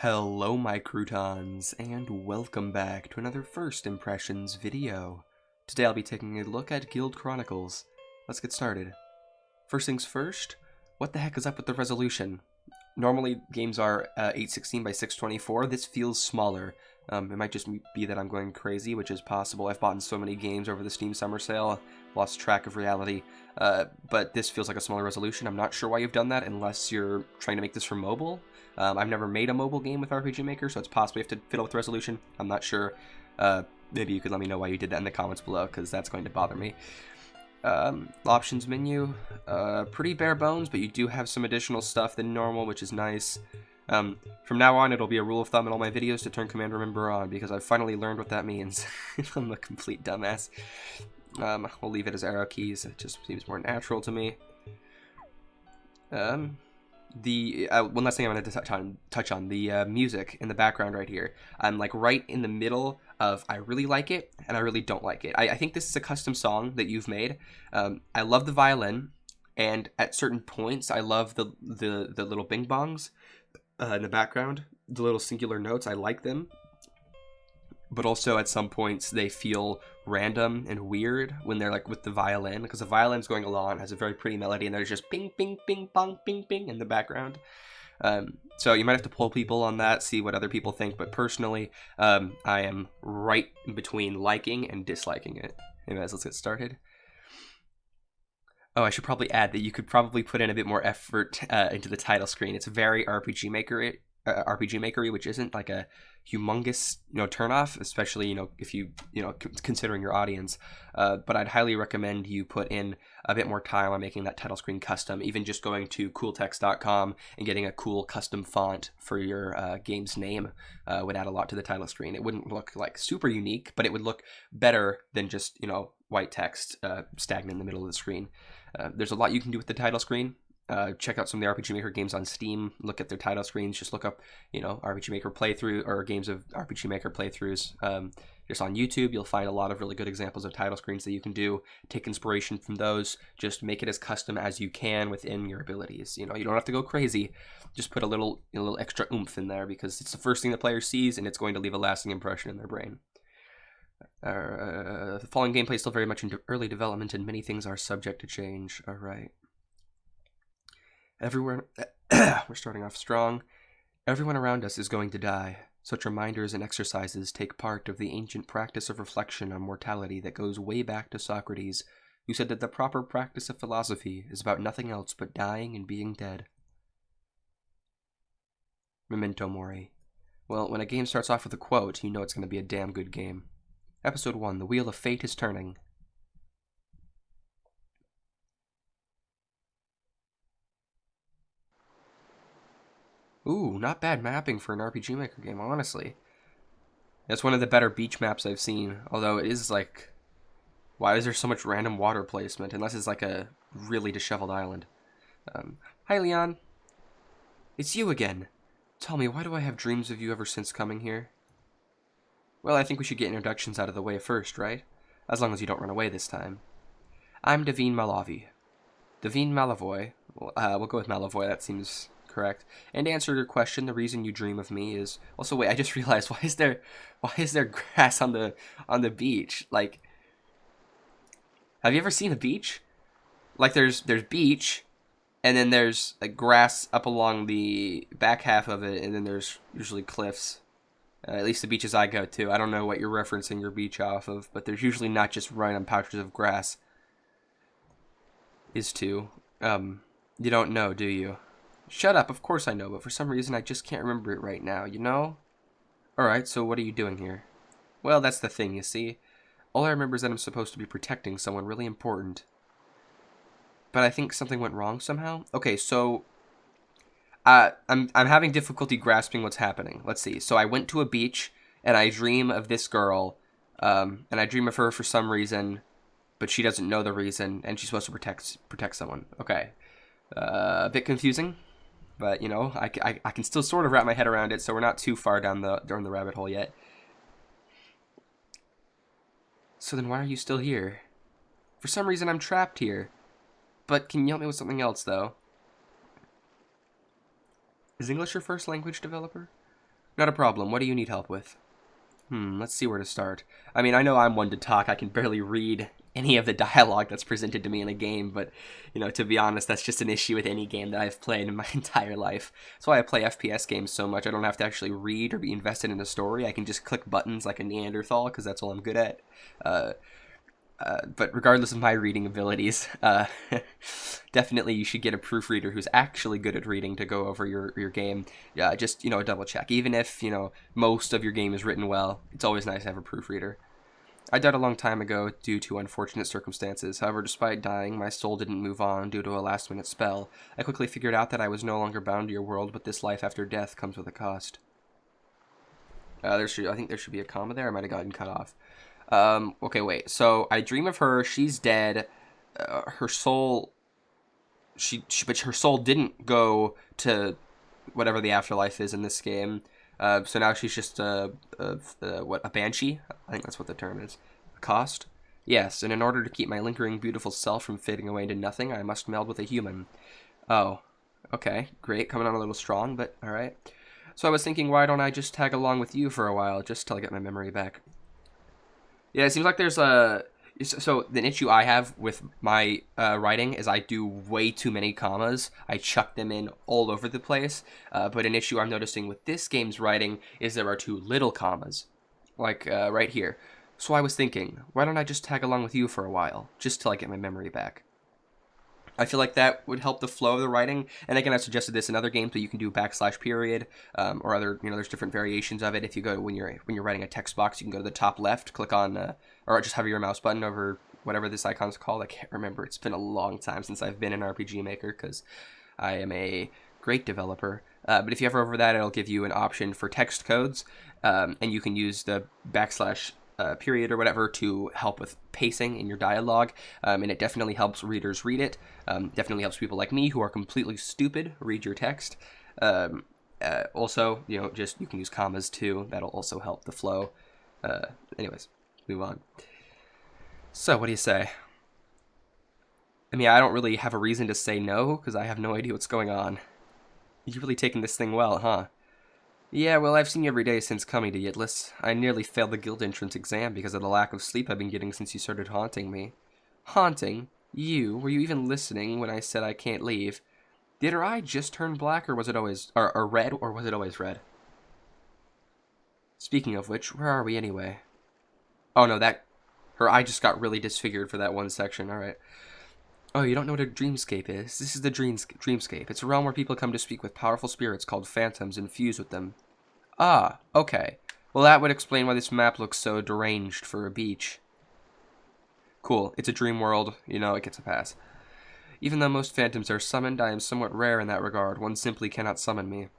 Hello my croutons, and welcome back to another First Impressions video. Today I'll be taking a look at Guild Chronicles. Let's get started. First things first, what the heck is up with the resolution? Normally games are 816 by 624, this feels smaller. It might just be that I'm going crazy, which is possible. I've bought in so many games over the Steam Summer Sale, lost track of reality. But this feels like a smaller resolution. I'm not sure why you've done that unless you're trying to make this for mobile. I've never made a mobile game with RPGMaker, so it's possible you have to fiddle with the resolution. I'm not sure. Maybe you could let me know why you did that in the comments below, because that's going to bother me. Options menu, pretty bare bones, but you do have some additional stuff than normal, which is nice. From now on, it'll be a rule of thumb in all my videos to turn command remember on, because I've finally learned what that means. I'm a complete dumbass. We'll leave it as arrow keys, it just seems more natural to me. One last thing I wanted to touch on the music in the background right here. I'm like right in the middle of I really like it and I really don't like it. I think this is a custom song that you've made. I love the violin, and at certain points I love the little bing bongs in the background, the little singular notes. I like them, but also at some points they feel random and weird when they're like with the violin, because the violin's going along, has a very pretty melody, and there's just ping ping ping pong ping ping in the background. So you might have to poll people on that, see what other people think, but personally I am right in between liking and disliking it. Anyways, let's get started. Oh, I should probably add that you could probably put in a bit more effort into the title screen. It's very RPGMaker-y, which isn't like a humongous, turnoff, especially, if you, considering your audience. But I'd highly recommend you put in a bit more time on making that title screen custom. Even just going to cooltext.com and getting a cool custom font for your game's name would add a lot to the title screen. It wouldn't look like super unique, but it would look better than just, white text stagnant in the middle of the screen. There's a lot you can do with the title screen. Check out some of the RPG Maker games on Steam. Look at their title screens. Just look up, RPG Maker playthrough or games of RPG Maker playthroughs. Just on YouTube, you'll find a lot of really good examples of title screens that you can do. Take inspiration from those. Just make it as custom as you can within your abilities. You don't have to go crazy. Just put a little extra oomph in there, because it's the first thing the player sees, and it's going to leave a lasting impression in their brain. The following gameplay is still very much in early development, and many things are subject to change. All right. Everywhere, we're starting off strong. Everyone around us is going to die. Such reminders and exercises take part of the ancient practice of reflection on mortality that goes way back to Socrates, who said that the proper practice of philosophy is about nothing else but dying and being dead. Memento Mori. Well, when a game starts off with a quote, you know it's going to be a damn good game. Episode 1, The Wheel of Fate is Turning. Ooh, not bad mapping for an RPG Maker game, honestly. That's one of the better beach maps I've seen, although it is like, why is there so much random water placement, unless it's like a really disheveled island. Hi Leon. It's you again. Tell me, why do I have dreams of you ever since coming here? Well, I think we should get introductions out of the way first, right? As long as you don't run away this time. I'm Davine Malavi. Davine Malavoy. We'll go with Malavoy, that seems correct. And to answer your question, the reason you dream of me is... Also, wait, I just realized, why is there grass on the beach? Like, have you ever seen a beach? Like, there's beach, and then there's like grass up along the back half of it, and then there's usually cliffs. At least the beaches I go to. I don't know what you're referencing your beach off of, but there's usually not just random patches of grass. You don't know, do you? Shut up, of course I know, but for some reason I just can't remember it right now, Alright, so what are you doing here? Well, that's the thing, you see. All I remember is that I'm supposed to be protecting someone really important. But I think something went wrong somehow? Okay, so... I'm having difficulty grasping what's happening. Let's see. So I went to a beach, and I dream of this girl, and I dream of her for some reason, but she doesn't know the reason, and she's supposed to protect someone. Okay. A bit confusing, but, I can still sort of wrap my head around it, so we're not too far down the rabbit hole yet. So then why are you still here? For some reason I'm trapped here. But can you help me with something else, though? Is English your first language, developer? Not a problem. What do you need help with? Let's see where to start. I mean, I know I'm one to talk. I can barely read any of the dialogue that's presented to me in a game, but, to be honest, that's just an issue with any game that I've played in my entire life. That's why I play FPS games so much. I don't have to actually read or be invested in a story. I can just click buttons like a Neanderthal, because that's all I'm good at. But regardless of my reading abilities, definitely you should get a proofreader who's actually good at reading to go over your game. Just, double check. Even if, most of your game is written well, it's always nice to have a proofreader. I died a long time ago due to unfortunate circumstances. However, despite dying, my soul didn't move on due to a last-minute spell. I quickly figured out that I was no longer bound to your world, but this life after death comes with a cost. I think there should be a comma there. I might have gotten cut off. Okay, wait. So I dream of her. She's dead. Her soul. But her soul didn't go to whatever the afterlife is in this game. So now she's just a banshee. I think that's what the term is. A cost. Yes, and in order to keep my lingering beautiful self from fading away into nothing, I must meld with a human. Oh, okay, great. Coming on a little strong, but all right. So I was thinking, why don't I just tag along with you for a while, just till I get my memory back? Yeah, it seems like there's a... So the issue I have with my writing is I do way too many commas. I chuck them in all over the place. But an issue I'm noticing with this game's writing is there are too little commas. Like right here. So I was thinking, why don't I just tag along with you for a while, just till I get my memory back? I feel like that would help the flow of the writing. And again, I've suggested this in other games, but you can do /period or other, there's different variations of it. If you go, when you're writing a text box, you can go to the top left, click on, or just hover your mouse button over whatever this icon's called. I can't remember. It's been a long time since I've been in RPGMaker because I am a great developer. But if you hover over that, it'll give you an option for text codes, and you can use the /period or whatever to help with pacing in your dialogue, and it definitely helps readers read it. Definitely helps people like me who are completely stupid read your text. Also, just you can use commas too. That'll also help the flow. Anyways, move on. So, what do you say? I mean, I don't really have a reason to say no because I have no idea what's going on. You're really taking this thing well, huh? Yeah, well, I've seen you every day since coming to Yitless. I nearly failed the guild entrance exam because of the lack of sleep I've been getting since you started haunting me. Haunting? You? Were you even listening when I said I can't leave? Did her eye just turn black, or was it always... or red, or was it always red? Speaking of which, where are we anyway? Oh, no, her eye just got really disfigured for that one section, alright. Oh, you don't know what a dreamscape is? This is the dreamscape. It's a realm where people come to speak with powerful spirits called phantoms and fuse with them. Ah, okay. Well, that would explain why this map looks so deranged for a beach. Cool. It's a dream world. It gets a pass. Even though most phantoms are summoned, I am somewhat rare in that regard. One simply cannot summon me.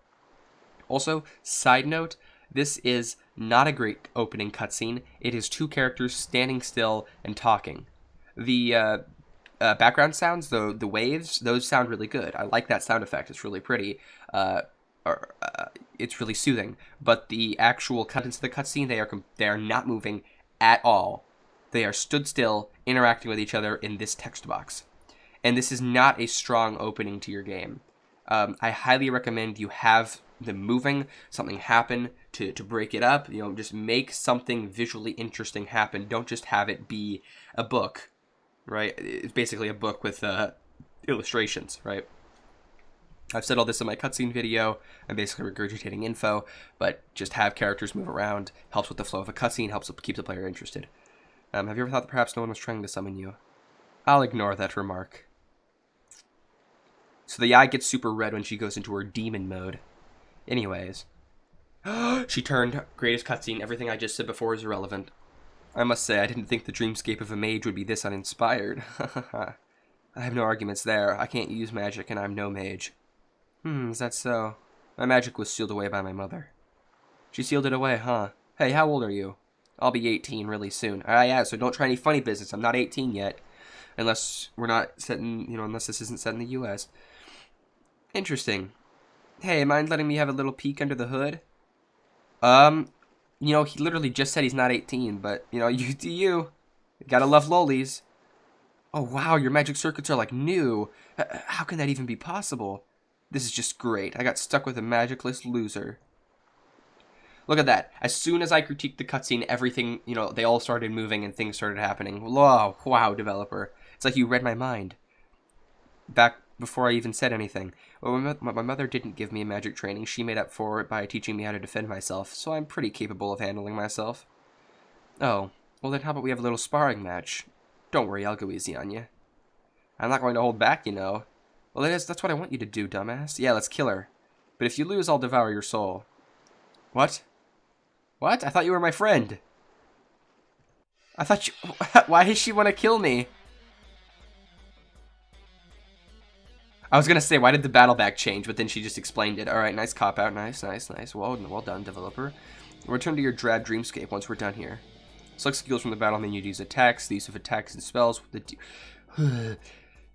Also, side note, this is not a great opening cutscene. It is two characters standing still and talking. The background sounds, the waves, those sound really good. I like that sound effect. It's really pretty. It's really soothing. But the actual contents of the cutscene, they are not moving at all. They are stood still, interacting with each other in this text box. And this is not a strong opening to your game. I highly recommend you have them moving, something happen to break it up. Just make something visually interesting happen. Don't just have it be a book, right? It's basically a book with illustrations, right? I've said all this in my cutscene video. I'm basically regurgitating info, but just have characters move around. Helps with the flow of a cutscene, helps keep the player interested. Have you ever thought that perhaps no one was trying to summon you? I'll ignore that remark. So the eye gets super red when she goes into her demon mode. Anyways. She turned. Greatest cutscene. Everything I just said before is irrelevant. I must say, I didn't think the dreamscape of a mage would be this uninspired. I have no arguments there. I can't use magic, and I'm no mage. Is that so? My magic was sealed away by my mother. She sealed it away, huh? Hey, how old are you? I'll be 18 really soon. Yeah, so don't try any funny business. I'm not 18 yet. Unless we're not set in, unless this isn't set in the U.S. Interesting. Hey, mind letting me have a little peek under the hood? He literally just said he's not 18, but, you do you. Gotta love lolies. Oh, wow, your magic circuits are, new. How can that even be possible? This is just great. I got stuck with a magicless loser. Look at that. As soon as I critiqued the cutscene, everything, you know, they all started moving and things started happening. Whoa, wow, developer. It's like you read my mind. Back before I even said anything. Well, my mother didn't give me magic training. She made up for it by teaching me how to defend myself, so I'm pretty capable of handling myself. Oh, well then how about we have a little sparring match? Don't worry, I'll go easy on you. I'm not going to hold back, you know. Well, that's what I want you to do, dumbass. Yeah, let's kill her. But if you lose, I'll devour your soul. What? What? I thought you were my friend. I thought you... Why does she want to kill me? I was going to say, why did the battle back change? But then she just explained it. Alright, nice cop-out. Nice, nice, nice. Well done, developer. Return to your drab dreamscape once we're done here. Select skills from the battle menu to use attacks. The use of attacks and spells...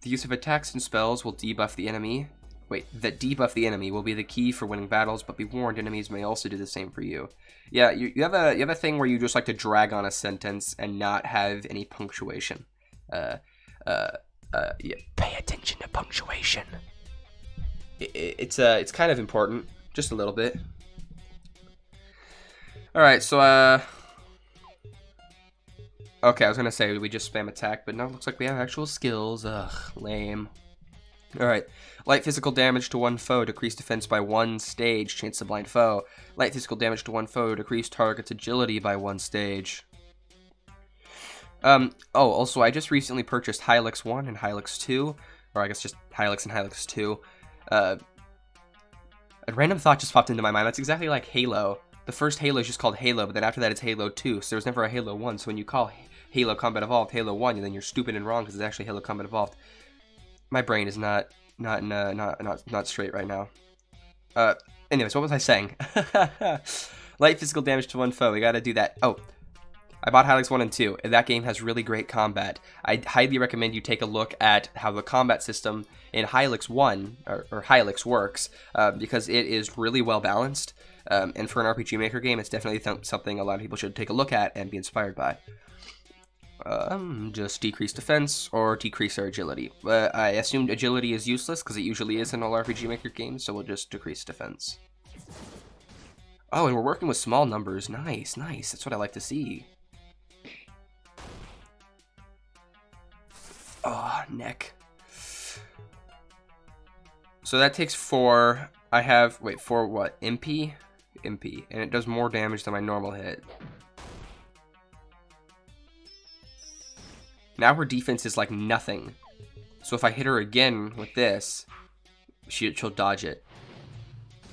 The use of attacks and spells will debuff the enemy. Wait, that debuff the enemy will be the key for winning battles, but be warned, enemies may also do the same for you. Yeah, you have a thing where you just like to drag on a sentence and not have any punctuation. Yeah, pay attention to punctuation. It's kind of important, just a little bit. All right, so okay, I was gonna say we just spam attack, but no, it looks like we have actual skills. Ugh, lame. Alright, light physical damage to one foe, decrease defense by 1 stage, chance to blind foe. Light physical damage to one foe, decrease target's agility by 1 stage. Also, I just recently purchased Hylix 1 and Hylix 2, or I guess just Hylix and Hylix 2. A random thought just popped into my mind. That's exactly like Halo. The first Halo is just called Halo, but then after that it's Halo 2, so there was never a Halo 1, so when you call Halo Combat Evolved Halo 1, then you're stupid and wrong because it's actually Halo Combat Evolved. My brain is not straight right now. Anyways, what was I saying? Light physical damage to one foe. We gotta do that. Oh, I bought Hylix 1 and 2, and that game has really great combat. I highly recommend you take a look at how the combat system in Hylix 1, or Hylix works, because it is really well balanced. And for an RPGMaker game, it's definitely something a lot of people should take a look at and be inspired by. Just decrease defense or decrease our agility. I assumed agility is useless because it usually is in all RPGMaker games, so we'll just decrease defense. Oh, and we're working with small numbers. Nice, nice. That's what I like to see. Oh, neck. So that takes 4. I have, wait, 4 what? MP? MP. And it does more damage than my normal hit. Now her defense is like nothing. So if I hit her again with this, she'll dodge it.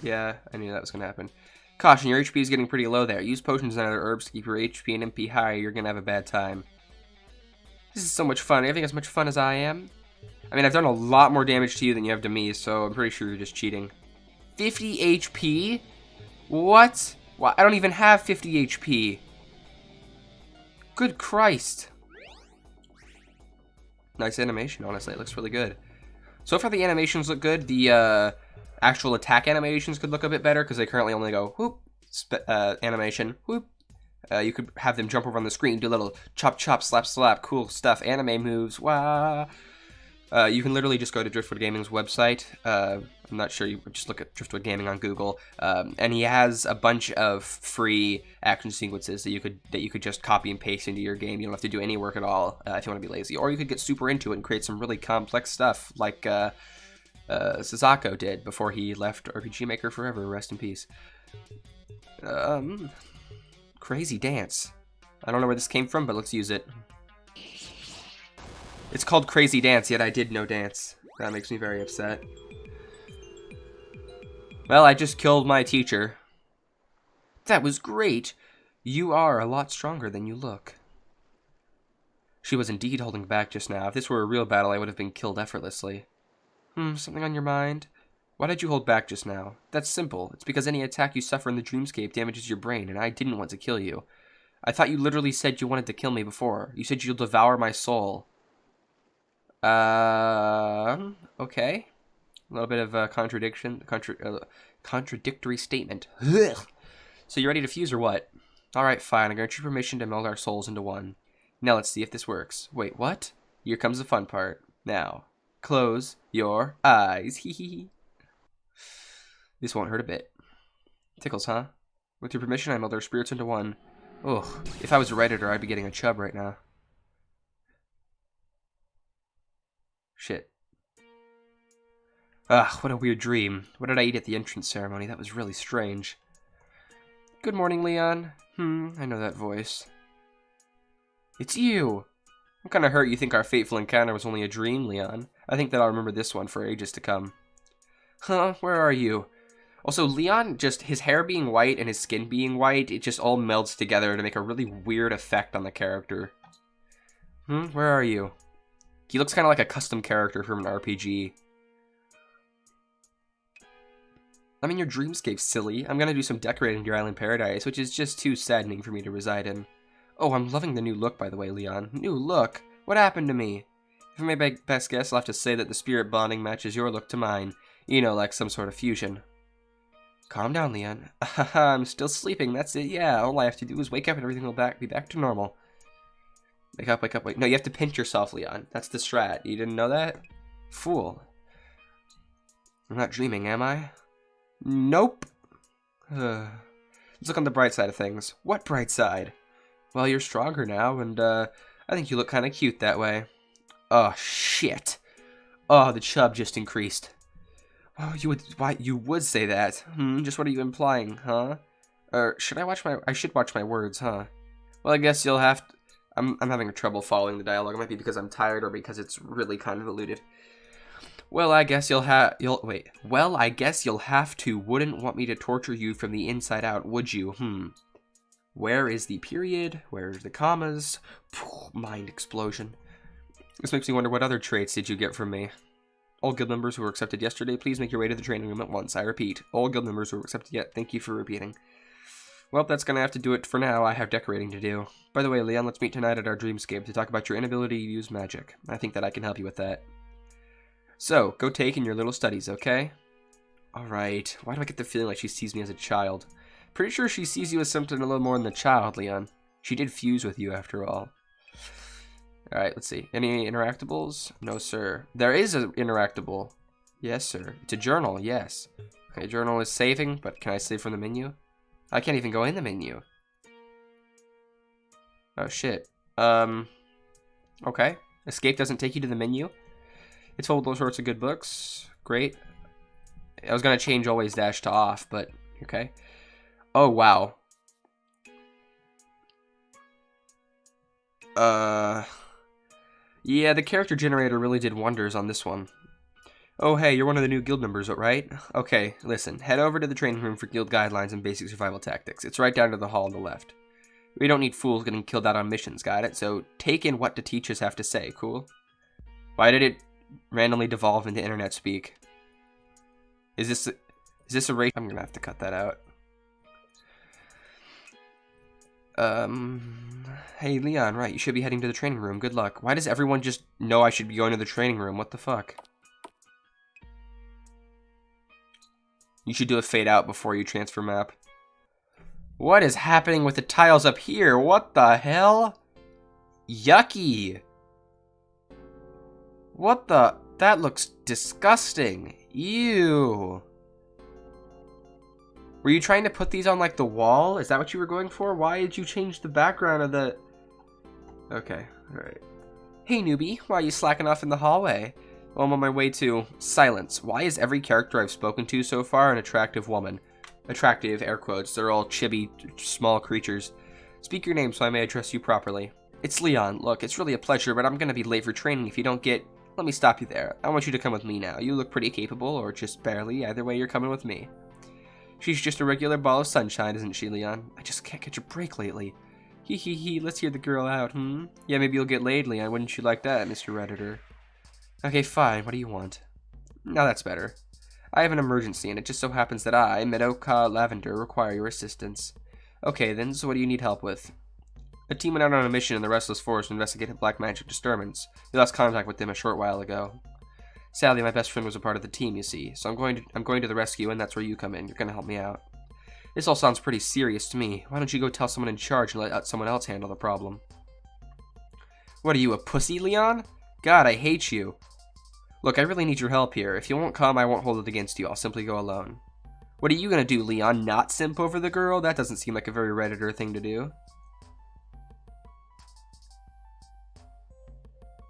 Yeah, I knew that was going to happen. Caution, your HP is getting pretty low there. Use potions and other herbs to keep your HP and MP high, you're going to have a bad time. This is so much fun. Are you having as much fun as I am? I mean, I've done a lot more damage to you than you have to me, so I'm pretty sure you're just cheating. 50 HP? What? Well, I don't even have 50 HP. Good Christ. Nice animation, honestly. It looks really good. So far, the animations look good. The actual attack animations could look a bit better because they currently only go whoop, animation, whoop. You could have them jump over on the screen, do a little chop, chop, slap, slap, cool stuff, anime moves, wah. You can literally just go to Driftwood Gaming's website. I'm not sure, you just look at Driftwood Gaming on Google, and he has a bunch of free action sequences that you could just copy and paste into your game. You don't have to do any work at all if you want to be lazy, or you could get super into it and create some really complex stuff like Sasako did before he left RPGMaker forever. Rest in peace. Crazy dance. I don't know where this came from, but let's use it. It's called Crazy Dance, yet I did no dance. That makes me very upset. Well, I just killed my teacher. That was great. You are a lot stronger than you look. She was indeed holding back just now. If this were a real battle, I would have been killed effortlessly. Something on your mind? Why did you hold back just now? That's simple. It's because any attack you suffer in the dreamscape damages your brain, and I didn't want to kill you. I thought you literally said you wanted to kill me before. You said you'll devour my soul. Okay. A little bit of a contradictory statement. So you ready to fuse or what? Alright, fine. I grant you permission to meld our souls into one. Now let's see if this works. Wait, what? Here comes the fun part. Now, close your eyes. This won't hurt a bit. Tickles, huh? With your permission, I meld our spirits into one. Ugh, if I was a Redditor, I'd be getting a chub right now. Shit. Ugh, what a weird dream. What did I eat at the entrance ceremony? That was really strange. Good morning, Leon. I know that voice. It's you! I'm kinda hurt you think our fateful encounter was only a dream, Leon. I think that I'll remember this one for ages to come. Huh, where are you? Also, Leon, just his hair being white and his skin being white, it just all melds together to make a really weird effect on the character. Where are you? He looks kind of like a custom character from an RPG. I'm in your dreamscape, silly. I'm gonna do some decorating to your island paradise, which is just too saddening for me to reside in. Oh, I'm loving the new look, by the way, Leon. New look? What happened to me? If I may best guess, I'll have to say that the spirit bonding matches your look to mine. You know, like some sort of fusion. Calm down, Leon. I'm still sleeping, that's it, yeah. All I have to do is wake up and everything will be back to normal. Wake up, wake up, wake. No, you have to pinch yourself, Leon. That's the strat. You didn't know that? Fool. I'm not dreaming, am I? Nope. Let's look on the bright side of things. What bright side? Well, you're stronger now, and I think you look kind of cute that way. Oh, shit. Oh, the chub just increased. Oh, you would say that. Just what are you implying, huh? Or should I should watch my words, huh? Well, I guess you'll have to... I'm having trouble following the dialogue. It might be because I'm tired or because it's really convoluted. Well, I guess you'll have to. Wouldn't want me to torture you from the inside out, would you? Where is the period? Where's the commas? Mind explosion. This makes me wonder, what other traits did you get from me? All guild members who were accepted yesterday, please make your way to the training room at once. I repeat, all guild members who were accepted yet, thank you for repeating. Well, that's gonna have to do it for now. I have decorating to do. By the way, Leon, let's meet tonight at our dreamscape to talk about your inability to use magic. I think that I can help you with that. So, go take in your little studies, okay? Alright. Why do I get the feeling like she sees me as a child? Pretty sure she sees you as something a little more than a child, Leon. She did fuse with you, after all. Alright, let's see. Any interactables? No, sir. There is an interactable. Yes, sir. It's a journal, yes. Okay, journal is saving, but can I save from the menu? I can't even go in the menu. Oh, shit. Okay. Escape doesn't take you to the menu. It's full of all sorts of good books. Great. I was gonna change always dash to off, but okay. Oh, wow. Yeah, the character generator really did wonders on this one. Oh, hey, you're one of the new guild members, right? Okay, listen. Head over to the training room for guild guidelines and basic survival tactics. It's right down to the hall on the left. We don't need fools getting killed out on missions, got it? So take in what the teachers have to say, cool? Why did it randomly devolve into internet speak? Is this a race? I'm gonna have to cut that out. Hey, Leon, right, you should be heading to the training room. Good luck. Why does everyone just know I should be going to the training room? What the fuck? You should do a fade out before you transfer map. What is happening with the tiles up here? What the hell? Yucky. What the? That looks disgusting. Ew. Were you trying to put these on, like, the wall? Is that what you were going for? Why did you change the background of the... Okay, alright. Hey, newbie. Why are you slacking off in the hallway? Well, I'm on my way to... Silence. Why is every character I've spoken to so far an attractive woman? Attractive, air quotes. They're all chibi, small creatures. Speak your name so I may address you properly. It's Leon. Look, it's really a pleasure, but I'm gonna be late for training if you don't get... Let me stop you there. I want you to come with me now. You look pretty capable, or just barely. Either way, you're coming with me. She's just a regular ball of sunshine, isn't she, Leon? I just can't catch a break lately. Hee hee hee, let's hear the girl out, Yeah, maybe you'll get laid, Leon. Wouldn't you like that, Mr. Redditor? Okay, fine. What do you want? Now that's better. I have an emergency, and it just so happens that I, Meadowcaw Lavender, require your assistance. Okay, then, so what do you need help with? A team went out on a mission in the Restless Forest to investigate a black magic disturbance. We lost contact with them a short while ago. Sadly, my best friend was a part of the team, you see, so I'm going to the rescue, and that's where you come in. You're gonna help me out. This all sounds pretty serious to me. Why don't you go tell someone in charge and let someone else handle the problem? What are you, a pussy, Leon? God, I hate you. Look, I really need your help here. If you won't come, I won't hold it against you. I'll simply go alone. What are you gonna do, Leon? Not simp over the girl? That doesn't seem like a very Redditor thing to do.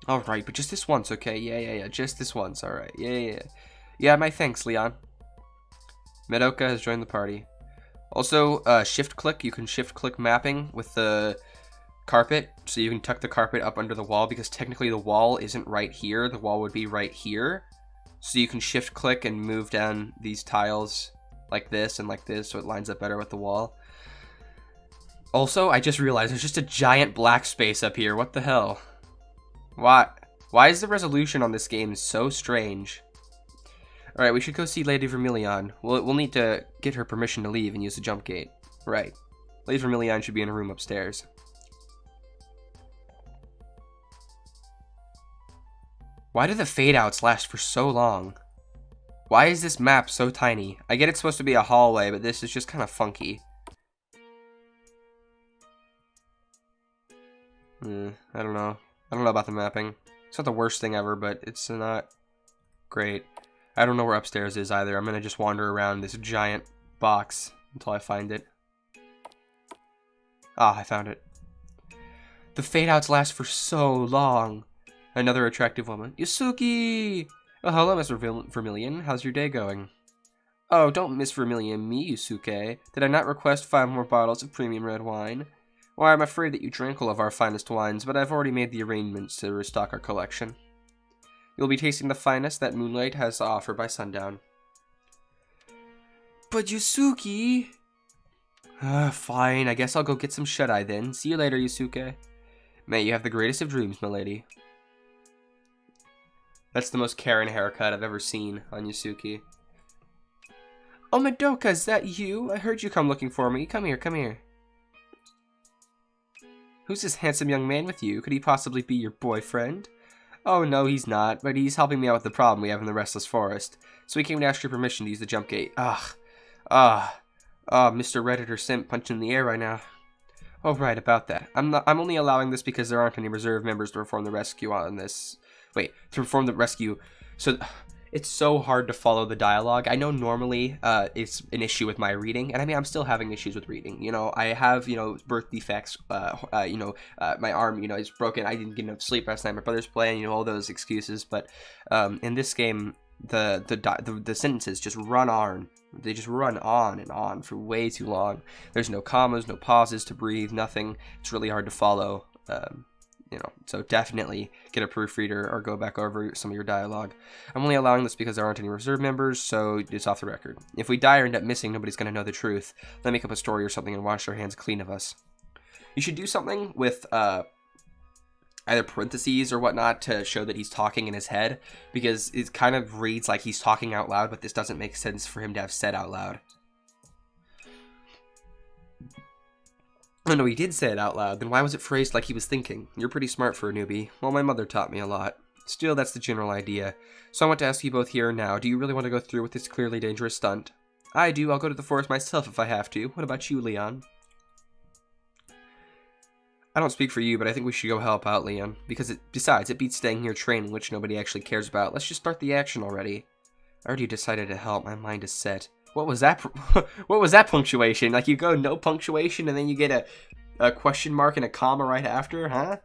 Alright, but just this once, okay? Yeah. Just this once, alright. Yeah. Yeah, my thanks, Leon. Medoka has joined the party. Also, shift click. You can shift click mapping with the carpet, so you can tuck the carpet up under the wall, because technically the wall isn't right here. The wall would be right here. So you can shift click and move down these tiles like this and like this, so it lines up better with the wall. Also, I just realized there's just a giant black space up here. What the hell? Why is the resolution on this game so strange? Alright, we should go see Lady Vermilion. We'll need to get her permission to leave and use the jump gate. Right. Lady Vermilion should be in a room upstairs. Why do the fade-outs last for so long? Why is this map so tiny? I get it's supposed to be a hallway, but this is just kind of funky. I don't know. I don't know about the mapping. It's not the worst thing ever, but it's not great. I don't know where upstairs is either. I'm gonna just wander around this giant box until I find it. Ah, I found it. The fade-outs last for so long. Another attractive woman. Yusuke! Oh, hello, Miss Vermilion. How's your day going? Oh, don't Miss Vermilion me, Yusuke. Did I not request 5 more bottles of premium red wine? Why, I'm afraid that you drank all of our finest wines, but I've already made the arrangements to restock our collection. You'll be tasting the finest that Moonlight has to offer by sundown. But Yusuke... fine, I guess I'll go get some shut-eye then. See you later, Yusuke. May you have the greatest of dreams, my lady. That's the most Karen haircut I've ever seen on Yusuke. Oh, Madoka, is that you? I heard you come looking for me. Come here, come here. Who's this handsome young man with you? Could he possibly be your boyfriend? Oh, no, he's not, but he's helping me out with the problem we have in the Restless Forest. So we came to ask your permission to use the jump gate. Mr. Redditor Simp punching in the air right now. Oh, right, about that. I'm only allowing this because there aren't any reserve members to perform the rescue on this. Wait, to perform the rescue. So, it's so hard to follow the dialogue. I know normally it's an issue with my reading, and I mean, I'm still having issues with reading. You know, I have, birth defects, my arm, is broken. I didn't get enough sleep last night. My brother's playing, all those excuses. But in this game, the sentences just run on. They just run on and on for way too long. There's no commas, no pauses to breathe, nothing. It's really hard to follow. So definitely get a proofreader or go back over some of your dialogue. I'm only allowing this because there aren't any reserve members, so it's off the record. If we die or end up missing, nobody's going to know the truth. Let me make up a story or something and wash their hands clean of us. You should do something with either parentheses or whatnot to show that he's talking in his head, because it kind of reads like he's talking out loud, but this doesn't make sense for him to have said out loud. Oh no, he did say it out loud. Then why was it phrased like he was thinking? You're pretty smart for a newbie. Well, my mother taught me a lot. Still, that's the general idea. So I want to ask you both here and now, do you really want to go through with this clearly dangerous stunt? I do. I'll go to the forest myself if I have to. What about you, Leon? I don't speak for you, but I think we should go help out, Leon. Besides, it beats staying here training, which nobody actually cares about. Let's just start the action already. I already decided to help. My mind is set. What was that? What was that punctuation? Like, you go no punctuation and then you get a question mark and a comma right after, huh?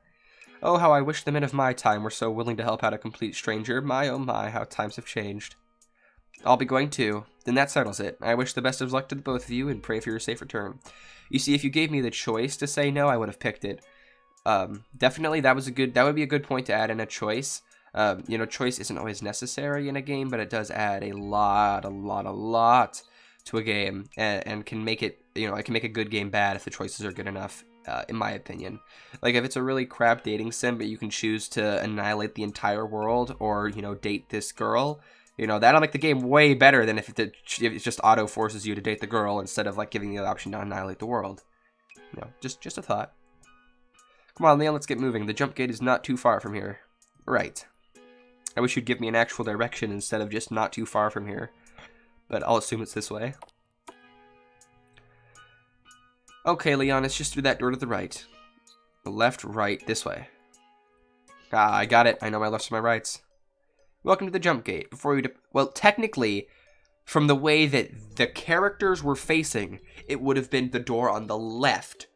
Oh, how I wish the men of my time were so willing to help out a complete stranger. My, oh my, how times have changed. I'll be going too. Then that settles it. I wish the best of luck to the both of you and pray for your safe return. You see, if you gave me the choice to say no, I would have picked it. Definitely that would be a good point to add in a choice. Choice isn't always necessary in a game, but it does add a lot to a game, and can make it, it can make a good game bad if the choices are good enough, in my opinion. Like, if it's a really crap dating sim, but you can choose to annihilate the entire world, or, date this girl, that'll make the game way better than if it just auto forces you to date the girl instead of, like, giving you the option to annihilate the world. Just a thought. Come on, Leon, let's get moving. The jump gate is not too far from here. Right. I wish you'd give me an actual direction instead of just not too far from here. But I'll assume it's this way. Okay, Leon, it's just through that door to the right. Left, right, this way. Ah, I got it. I know my lefts and my rights. Welcome to the jump gate. Well, technically, from the way that the characters were facing, it would have been the door on the left.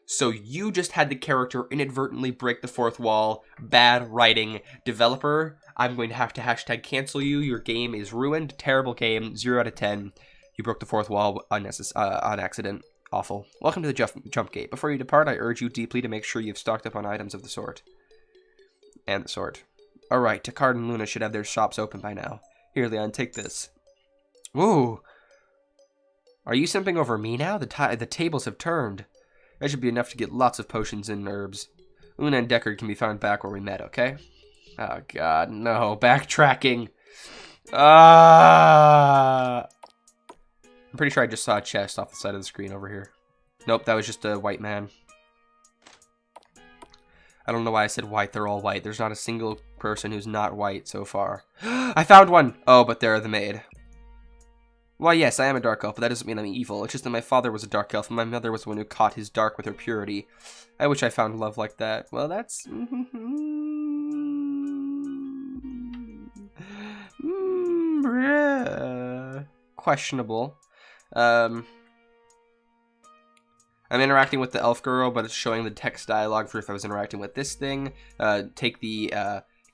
So you just had the character inadvertently break the fourth wall. Bad writing. Developer, I'm going to have to hashtag cancel you. Your game is ruined. Terrible game. 0 out of 10. You broke the fourth wall on accident. Awful. Welcome to the jump gate. Before you depart, I urge you deeply to make sure you've stocked up on items of the sort. And the sort. Alright, Takard and Luna should have their shops open by now. Here, Leon, take this. Ooh. Are you simping over me now? The tables have turned. That should be enough to get lots of potions and herbs. Luna and Deckard can be found back where we met, okay? Oh, God, no. Backtracking. I'm pretty sure I just saw a chest off the side of the screen over here. Nope, that was just a white man. I don't know why I said white. They're all white. There's not a single person who's not white so far. I found one! Oh, but they're the maid. Why, yes, I am a dark elf, but that doesn't mean I'm evil. It's just that my father was a dark elf, and my mother was the one who caught his dark with her purity. I wish I found love like that. Well, that's... questionable. I'm interacting with the elf girl, but it's showing the text dialogue for if I was interacting with this thing. Take the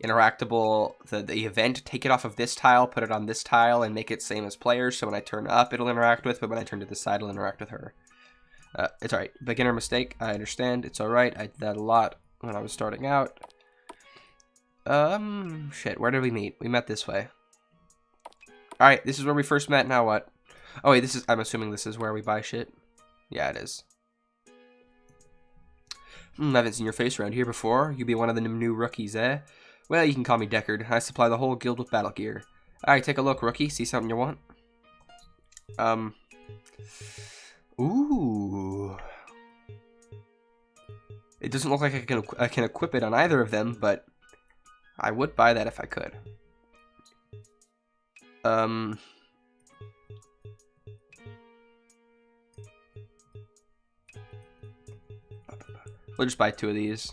interactable, the event, take it off of this tile, put it on this tile, and make it same as players. So when I turn up, it'll interact with, but when I turn to this side, it'll interact with her. It's alright. Beginner mistake. I understand. It's alright. I did that a lot when I was starting out. Shit. Where did we meet? We met this way. Alright, this is where we first met. Now what? Oh, wait, this is... I'm assuming this is where we buy shit. Yeah, it is. I haven't seen your face around here before. You be one of the new rookies, eh? Well, you can call me Deckard. I supply the whole guild with battle gear. Alright, take a look, rookie. See something you want? Ooh. It doesn't look like I can equip it on either of them, but I would buy that if I could. We'll just buy 2 of these.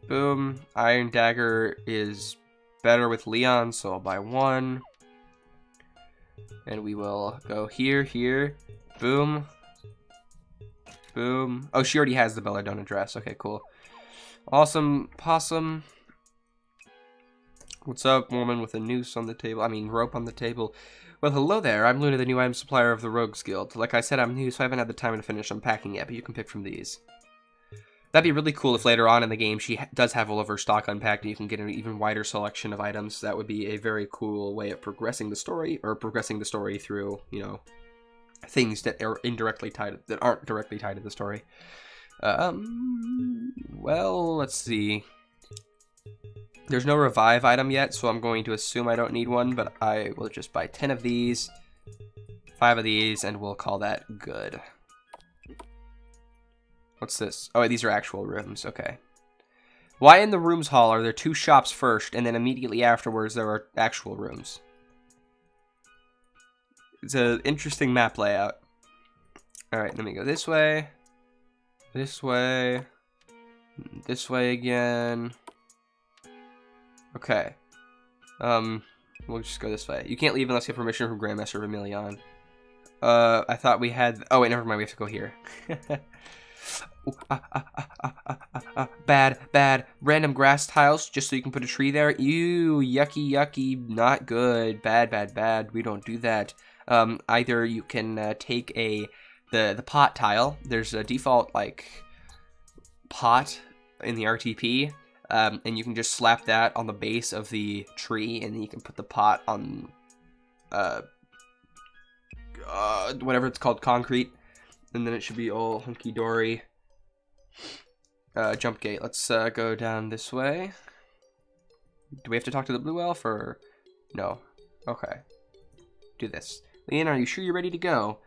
Boom. Iron Dagger is better with Leon, so I'll buy 1. And we will go here, here. Boom. Boom. Oh, she already has the Belladonna dress. Okay, cool. Awesome. Possum. What's up, woman with a noose on the table? I mean, rope on the table. Well, hello there. I'm Luna, the new item supplier of the Rogues Guild. Like I said, I'm new, so I haven't had the time to finish unpacking yet, but you can pick from these. That'd be really cool if later on in the game she does have all of her stock unpacked and you can get an even wider selection of items. That would be a very cool way of progressing the story, or progressing the story through, you know, things that are indirectly tied, that aren't directly tied to the story. Well, let's see. There's no revive item yet, so I'm going to assume I don't need one, but I will just buy 10 of these, 5 of these, and we'll call that good. What's this? Oh, these are actual rooms. Okay. Why in the rooms hall are there 2 shops first, and then immediately afterwards there are actual rooms? It's an interesting map layout. Alright, let me go this way. This way. This way again. Okay. We'll just go this way. You can't leave unless you have permission from Grandmaster Vermilion. I thought we had... Oh, wait, never mind. We have to go here. Bad. Random grass tiles, just so you can put a tree there. Ew, yucky. Not good. Bad. We don't do that. Either you can take the pot tile. There's a default, like, pot in the RTP. And you can just slap that on the base of the tree, and then you can put the pot on, whatever it's called, concrete, and then it should be all hunky-dory. Jump gate. Let's go down this way. Do we have to talk to the blue elf, or no? Okay. Do this. Leon, are you sure you're ready to go?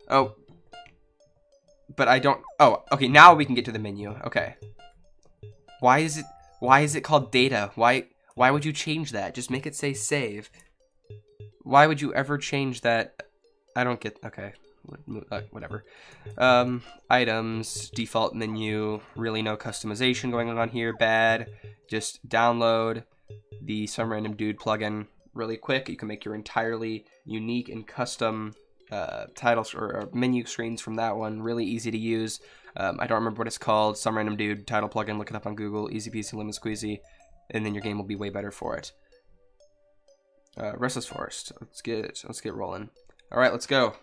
Oh. But I don't... Oh, okay, now we can get to the menu. Okay. Why is it called data? Why would you change that? Just make it say save. Why would you ever change that? I don't get... Okay. Whatever. Items, default menu, really no customization going on here. Bad. Just download. the Some Random Dude plugin really quick. You can make your entirely unique and custom titles or menu screens from that one. Really easy to use. I don't remember what it's called. Some Random Dude title plugin. Look it up on Google. Easy peasy lemon squeezy, and then your game will be way better for it. Restless Forest. Let's get rolling. All right, let's go.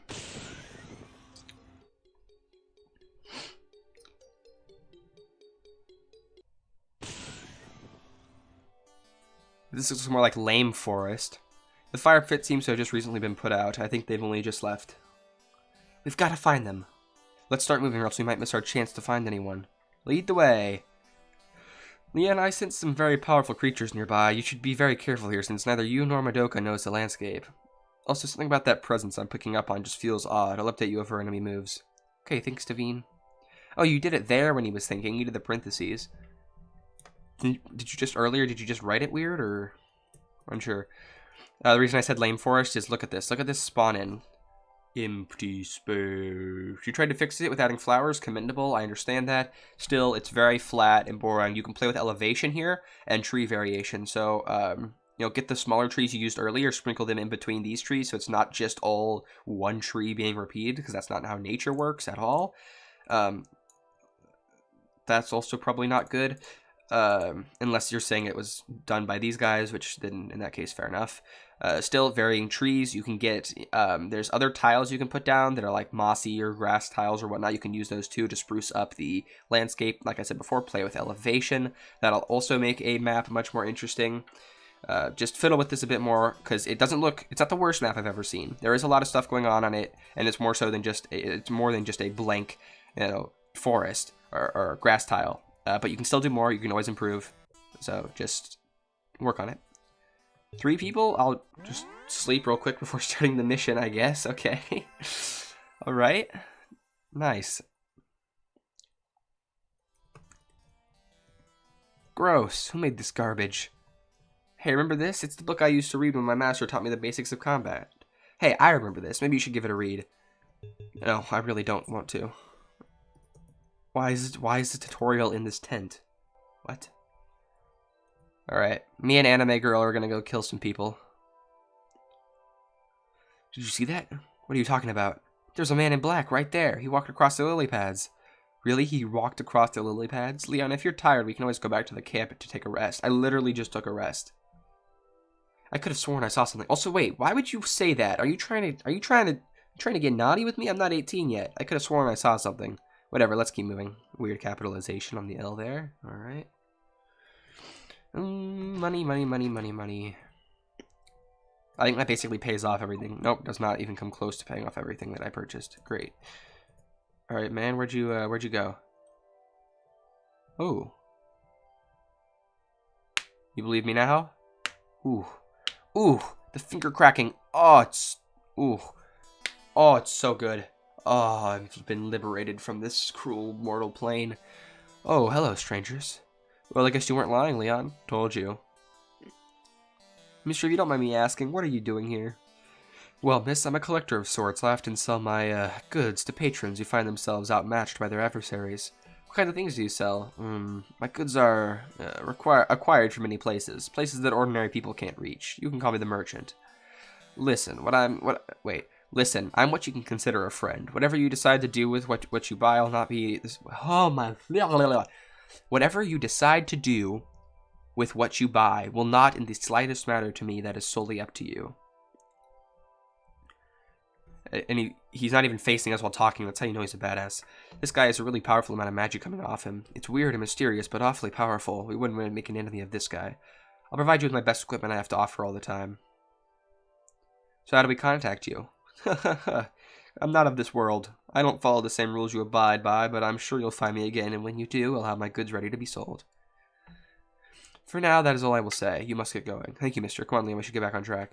This looks more like Lame Forest. The fire pit seems to have just recently been put out. I think they've only just left. We've got to find them. Let's start moving or else we might miss our chance to find anyone. Lead the way. Leon, I sense some very powerful creatures nearby. You should be very careful here since neither you nor Madoka knows the landscape. Also, something about that presence I'm picking up on just feels odd. I'll update you if our enemy moves. Okay, thanks, Devine. Oh, you did it there when he was thinking. You did the parentheses. Did you just earlier, did you just write it weird, or? Unsure. The reason I said Lame Forest is look at this. Look at this spawn in. Empty space. You tried to fix it with adding flowers. Commendable. I understand that. Still, it's very flat and boring. You can play with elevation here and tree variation. So, you know, get the smaller trees you used earlier, sprinkle them in between these trees, so it's not just all one tree being repeated, because that's not how nature works at all. That's also probably not good. Unless you're saying it was done by these guys, which then in that case, fair enough. Still, varying trees. You can get, there's other tiles you can put down that are like mossy or grass tiles or whatnot. You can use those too to spruce up the landscape. Like I said before, play with elevation. That'll also make a map much more interesting. Just fiddle with this a bit more, because it doesn't look, it's not the worst map I've ever seen. There is a lot of stuff going on it, and it's more so than just, it's more than just a blank, you know, forest or grass tile. But you can still do more. You can always improve. So just work on it. 3 people? I'll just sleep real quick before starting the mission, I guess. Okay. All right. Nice. Gross. Who made this garbage? Hey, remember this? It's the book I used to read when my master taught me the basics of combat. Hey, I remember this. Maybe you should give it a read. No, I really don't want to. Why is the tutorial in this tent? What? Alright, me and Anime Girl are gonna go kill some people. Did you see that? What are you talking about? There's a man in black right there. He walked across the lily pads. Really? He walked across the lily pads? Leon, if you're tired, we can always go back to the camp to take a rest. I literally just took a rest. I could have sworn I saw something. Also, wait, why would you say that? Are you trying to get naughty with me? I'm not 18 yet. I could have sworn I saw something. Whatever, let's keep moving. Weird capitalization on the L there. Alright. Money, money, money, money, money. I think that basically pays off everything. Nope, does not even come close to paying off everything that I purchased. Great. Alright, man, where'd you go? Oh. You believe me now? Ooh. Ooh, the finger cracking. Oh, it's... Ooh. Oh, it's so good. Oh, I've been liberated from this cruel mortal plane. Oh, hello, strangers. Well, I guess you weren't lying, Leon. Told you. Mister, if you don't mind me asking, what are you doing here? Well, miss, I'm a collector of sorts. I often sell my goods to patrons who find themselves outmatched by their adversaries. What kind of things do you sell? My goods are acquired from many places. Places that ordinary people can't reach. You can call me the merchant. Listen, Listen, I'm what you can consider a friend. Whatever you decide to do with what you buy, I'll not be... Oh my... Whatever you decide to do with what you buy will not in the slightest matter to me. That is solely up to you. And he's not even facing us while talking. That's how you know he's a badass. This guy has a really powerful amount of magic coming off him. It's weird and mysterious, but awfully powerful. We wouldn't want to make an enemy of this guy. I'll provide you with my best equipment I have to offer all the time. So how do we contact you? I'm not of this world. I don't follow the same rules you abide by, but I'm sure you'll find me again, and when you do, I'll have my goods ready to be sold. For now, that is all I will say. You must get going. Thank you, mister. Come on, Liam, we should get back on track.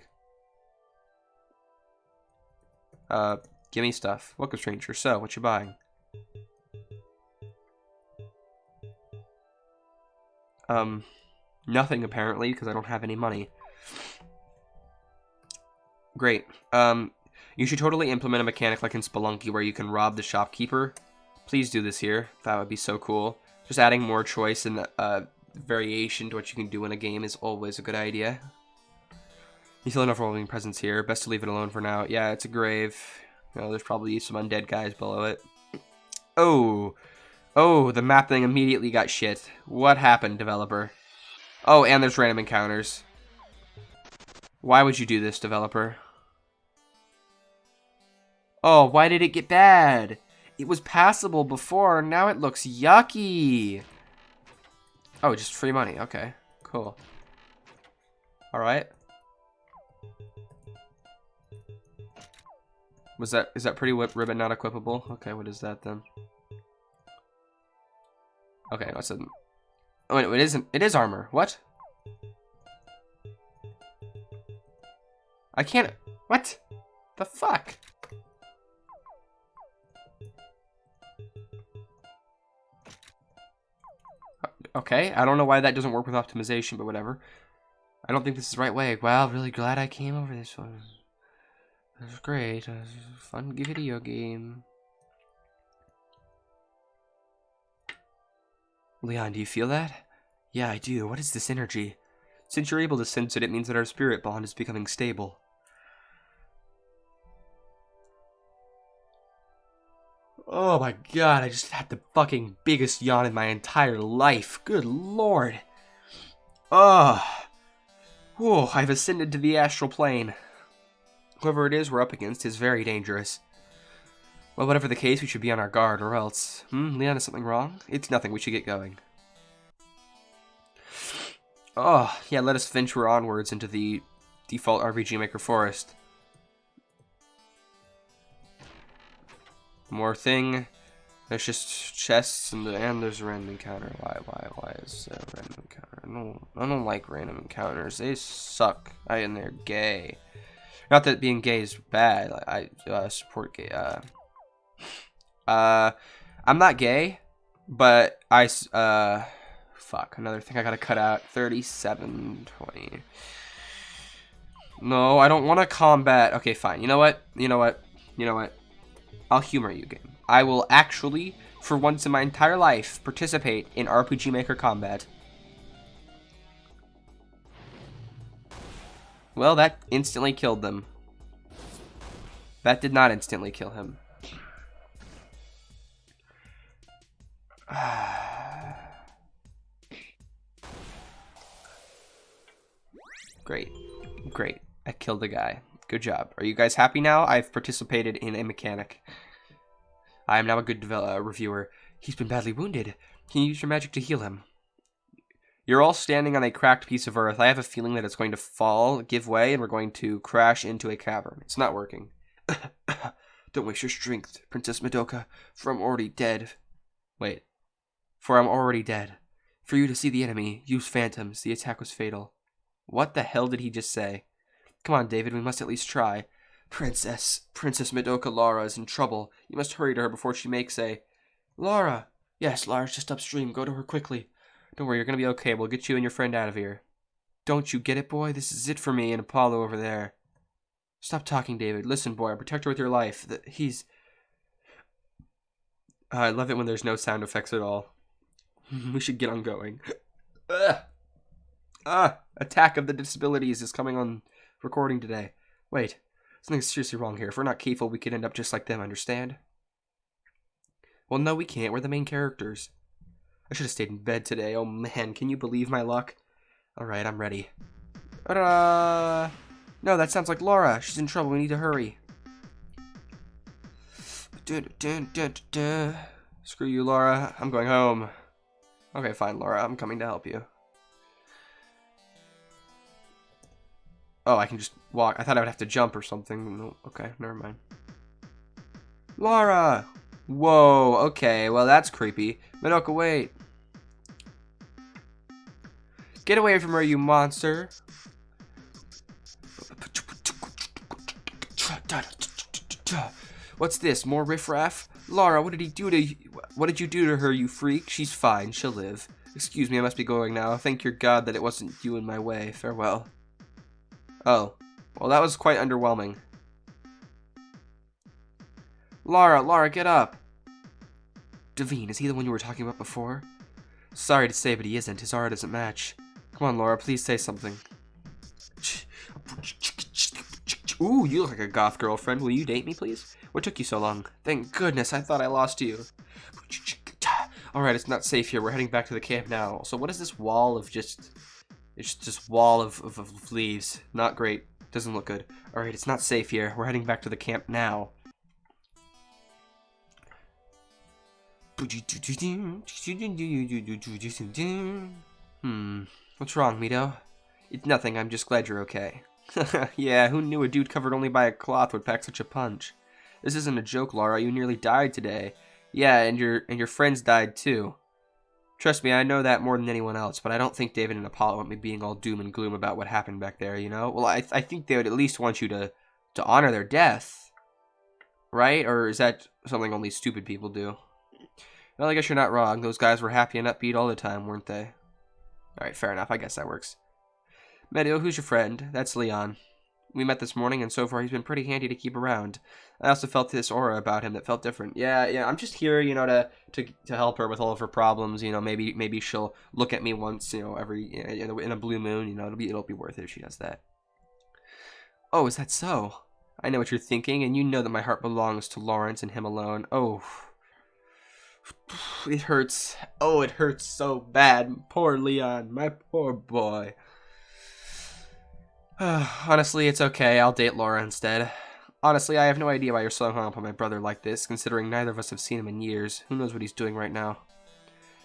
Give me stuff. Welcome, stranger. So, what you buying? Nothing, apparently, because I don't have any money. Great. You should totally implement a mechanic like in Spelunky where you can rob the shopkeeper. Please do this here. That would be so cool. Just adding more choice and variation to what you can do in a game is always a good idea. You feel enough rolling presence here. Best to leave it alone for now. Yeah, it's a grave. You know, there's probably some undead guys below it. Oh. Oh, the map thing immediately got shit. What happened, developer? Oh, and there's random encounters. Why would you do this, developer? Oh, why did it get bad? It was passable before, now it looks yucky. Oh, just free money. Okay, cool. Alright. Is that pretty whip ribbon not equipable? Okay, what is that then? Okay, no, it said. Oh, wait, it isn't. It is armor. What? I can't. What? The fuck? Okay, I don't know why that doesn't work with optimization, but whatever. I don't think this is the right way. Wow, really glad I came over this one. This was great. It was a fun video game. Leon, do you feel that? Yeah, I do. What is this energy? Since you're able to sense it, it means that our spirit bond is becoming stable. Oh my god, I just had the fucking biggest yawn in my entire life. Good lord. Ugh. Whoa, I've ascended to the astral plane. Whoever it is we're up against is very dangerous. Well, whatever the case, we should be on our guard, or else... Leon, is something wrong? It's nothing, we should get going. Oh, yeah, let us venture onwards into the default RPGMaker forest. More thing. There's just chests and there's a random encounter. Why is there a random encounter? No, I don't like random encounters. They suck. And they're gay. Not that being gay is bad. I support gay. I'm not gay, but fuck. Another thing I gotta cut out. 37:20. No, I don't want to combat. Okay, fine. You know what? I'll humor you, game. I will actually, for once in my entire life, participate in RPGMaker combat. Well, that instantly killed them. That did not instantly kill him. Great. Great. I killed the guy. Good job. Are you guys happy now? I've participated in a mechanic. I am now a good reviewer. He's been badly wounded. Can you use your magic to heal him? You're all standing on a cracked piece of earth. I have a feeling that it's going to fall, give way, and we're going to crash into a cavern. It's not working. Don't waste your strength, Princess Madoka, for I'm already dead. Wait. For I'm already dead. For you to see the enemy, use phantoms. The attack was fatal. What the hell did he just say? Come on, David, we must at least try. Princess Madoka Lara is in trouble. You must hurry to her before she makes a... Lara! Yes, Lara's just upstream. Go to her quickly. Don't worry, you're gonna be okay. We'll get you and your friend out of here. Don't you get it, boy? This is it for me and Apollo over there. Stop talking, David. Listen, boy, I'll protect her with your life. He's... I love it when there's no sound effects at all. We should get on going. Attack of the Disabilities is coming on recording today. Wait, something's seriously wrong here. If we're not careful, we could end up just like them, understand? Well, no, we can't. We're the main characters. I should have stayed in bed today. Oh, man, can you believe my luck? Alright, I'm ready. No, that sounds like Laura. She's in trouble. We need to hurry. Screw you, Laura. I'm going home. Okay, fine, Laura. I'm coming to help you. Oh, I can just walk. I thought I would have to jump or something. No, okay, never mind. Laura! Whoa, okay. Well, that's creepy. Madoka, wait. Get away from her, you monster. What's this? More riffraff? Laura, what did you do to her, you freak? She's fine. She'll live. Excuse me, I must be going now. Thank your God that it wasn't you in my way. Farewell. Oh. Well, that was quite underwhelming. Laura, get up. Devine, is he the one you were talking about before? Sorry to say, but he isn't. His aura doesn't match. Come on, Laura, please say something. Ooh, you look like a goth girlfriend. Will you date me, please? What took you so long? Thank goodness, I thought I lost you. Alright, it's not safe here. We're heading back to the camp now. So what is this wall of just... It's just wall of leaves. Not great. Doesn't look good. Alright, it's not safe here. We're heading back to the camp now. What's wrong, Mito? It's nothing, I'm just glad you're okay. Yeah, who knew a dude covered only by a cloth would pack such a punch? This isn't a joke, Laura. You nearly died today. Yeah, and your friends died too. Trust me, I know that more than anyone else, but I don't think David and Apollo want me being all doom and gloom about what happened back there, you know? Well, I think they would at least want you to honor their death. Right? Or is that something only stupid people do? Well, I guess you're not wrong. Those guys were happy and upbeat all the time, weren't they? Alright, fair enough. I guess that works. Medio, who's your friend? That's Leon. We met this morning, and so far he's been pretty handy to keep around. I also felt this aura about him that felt different. Yeah, I'm just here, you know, to help her with all of her problems. You know, maybe she'll look at me once, you know, in a blue moon. You know, it'll be worth it if she does that. Oh, is that so? I know what you're thinking, and you know that my heart belongs to Lawrence and him alone. Oh, it hurts. Oh, it hurts so bad. Poor Leon, my poor boy. Honestly, it's okay. I'll date Laura instead. Honestly, I have no idea why you're so hung up on my brother like this, considering neither of us have seen him in years. Who knows what he's doing right now?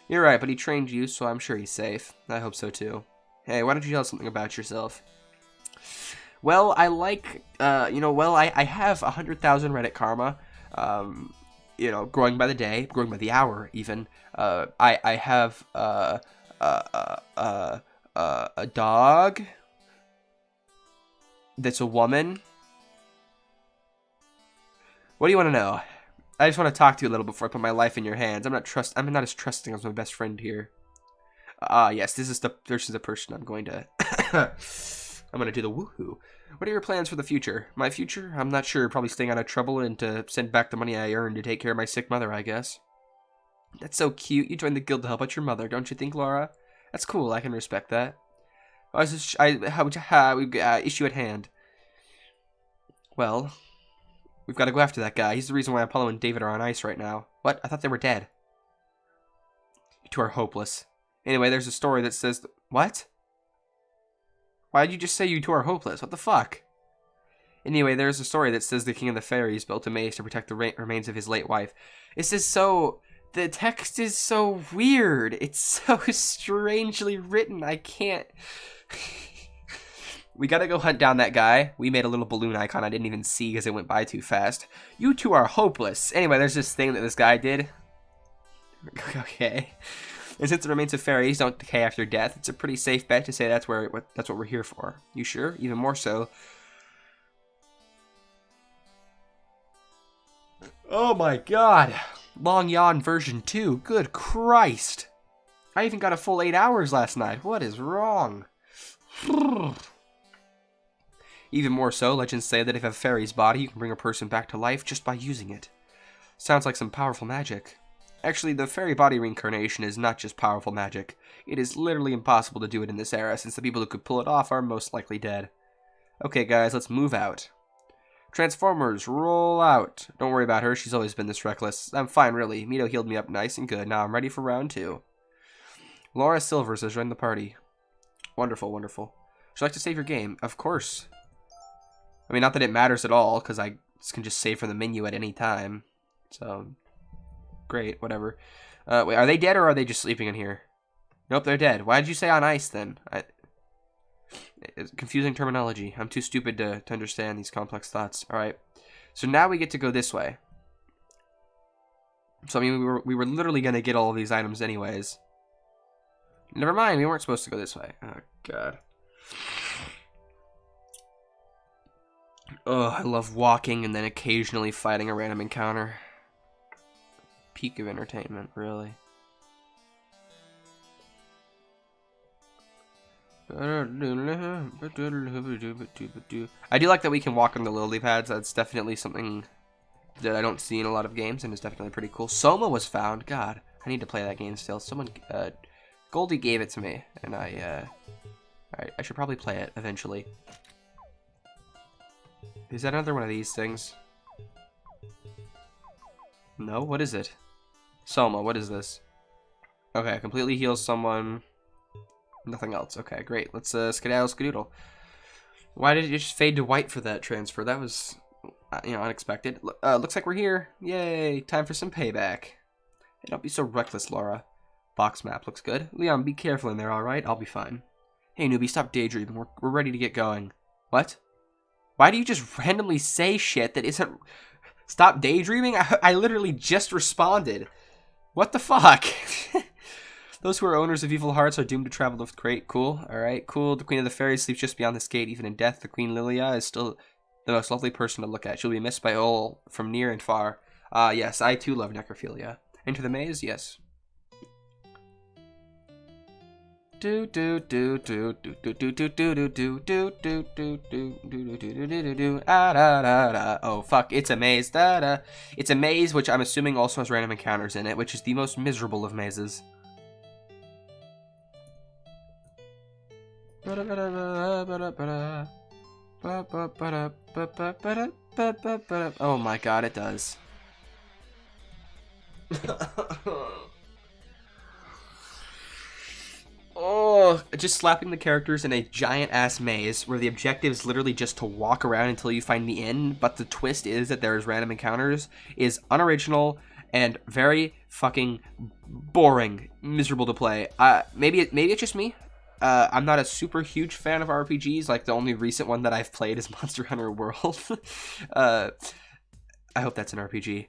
You're right, but he trained you, so I'm sure he's safe. I hope so, too. Hey, why don't you tell us something about yourself? Well, I like, I have 100,000 Reddit karma, growing by the day, growing by the hour, even. I have, a dog that's a woman. What do you want to know? I just want to talk to you a little before I put my life in your hands. I'm not as trusting as my best friend here. Yes, this is the person I'm going to I'm going to do the woohoo. What are your plans for the future? My future? I'm not sure. Probably staying out of trouble and to send back the money I earned to take care of my sick mother, I guess. That's so cute. You joined the guild to help out your mother, don't you think, Laura? That's cool. I can respect that. Issue at hand. Well, we've got to go after that guy. He's the reason why Apollo and David are on ice right now. What? I thought they were dead. You two are hopeless. Anyway, there's a story that says... What? Why did you just say you two are hopeless? What the fuck? Anyway, there's a story that says the King of the Fairies built a maze to protect the remains of his late wife. This is so... The text is so weird. It's so strangely written. I can't... We gotta go hunt down that guy. We made a little balloon icon I didn't even see because it went by too fast. You two are hopeless. Anyway, there's this thing that this guy did. Okay. And since the remains of fairies don't decay after death, it's a pretty safe bet to say that's what we're here for. You sure? Even more so. Oh my god. Long Yawn version 2. Good Christ. I even got a full 8 hours last night. What is wrong? Even more so, legends say that if a fairy's body, you can bring a person back to life just by using it. Sounds like some powerful magic. Actually, the fairy body reincarnation is not just powerful magic. It is literally impossible to do it in this era, since the people who could pull it off are most likely dead. Okay, guys, let's move out. Transformers, roll out. Don't worry about her, she's always been this reckless. I'm fine, really. Mito healed me up nice and good. Now I'm ready for round 2. Laura Silvers has joined the party. Wonderful, wonderful. Would you like to save your game? Of course. I mean, not that it matters at all, because I can just save from the menu at any time. So, great, whatever. Wait, are they dead or are they just sleeping in here? Nope, they're dead. Why did you say on ice, then? It's confusing terminology. I'm too stupid to understand these complex thoughts. Alright. So now we get to go this way. So, I mean, we were literally going to get all of these items anyways. Never mind, we weren't supposed to go this way. Oh, God. Oh, I love walking and then occasionally fighting a random encounter. Peak of entertainment, really. I do like that we can walk on the lily pads. That's definitely something that I don't see in a lot of games, and it's definitely pretty cool. Soma was found. God, I need to play that game still. Someone Goldie gave it to me, and alright, I should probably play it eventually. Is that another one of these things? No? What is it? Soma, what is this? Okay, completely heals someone. Nothing else. Okay, great. Let's skedaddle skedoodle. Why did it just fade to white for that transfer? That was, unexpected. Looks like we're here. Yay! Time for some payback. Hey, don't be so reckless, Laura. Box map looks good. Leon, be careful in there, alright? I'll be fine. Hey, newbie, stop daydreaming. We're ready to get going. What? Why do you just randomly say shit that isn't... Stop daydreaming? I literally just responded. What the fuck? Those who are owners of evil hearts are doomed to travel with great. Cool. Alright, cool. The Queen of the Fairies sleeps just beyond this gate. Even in death, the Queen Lilia is still the most lovely person to look at. She'll be missed by all from near and far. Yes, I too love necrophilia. Into the maze? Yes. Do do do do do do do do do do do do do do do do do do da da da. Oh fuck! It's a maze. Da da. It's a maze, which I'm assuming also has random encounters in it, which is the most miserable of mazes. Oh my god, it does. Oh, just slapping the characters in a giant-ass maze where the objective is literally just to walk around until you find the end, but the twist is that there's random encounters, is unoriginal and very fucking boring, miserable to play. Maybe it's just me. I'm not a super huge fan of RPGs. Like, the only recent one that I've played is Monster Hunter World. I hope that's an RPG.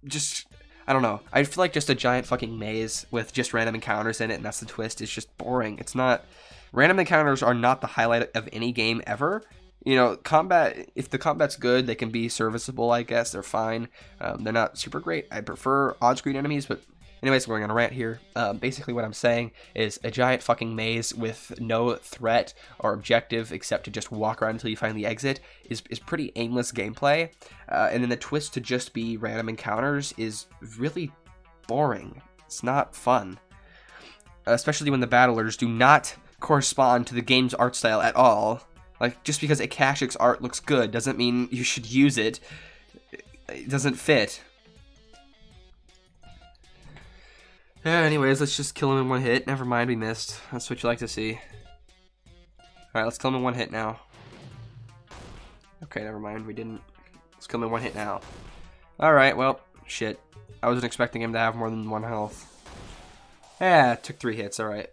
Just... I don't know. I feel like just a giant fucking maze with just random encounters in it, and that's the twist. It's just boring. It's not... Random encounters are not the highlight of any game ever. You know, combat... If the combat's good, they can be serviceable, I guess. They're fine. They're not super great. I prefer odd-screen enemies, but... Anyways, I'm going on a rant here. Basically what I'm saying is a giant fucking maze with no threat or objective except to just walk around until you find the exit is pretty aimless gameplay. And then the twist to just be random encounters is really boring. It's not fun. Especially when the battlers do not correspond to the game's art style at all. Like, just because Akashic's art looks good doesn't mean you should use it. It doesn't fit. Anyways, let's just kill him in one hit. Never mind, we missed. That's what you like to see. Alright, let's kill him in one hit now. Okay, never mind, we didn't. Let's kill him in one hit now. Alright, well, shit. I wasn't expecting him to have more than 1 health. Yeah, it took 3 hits, alright.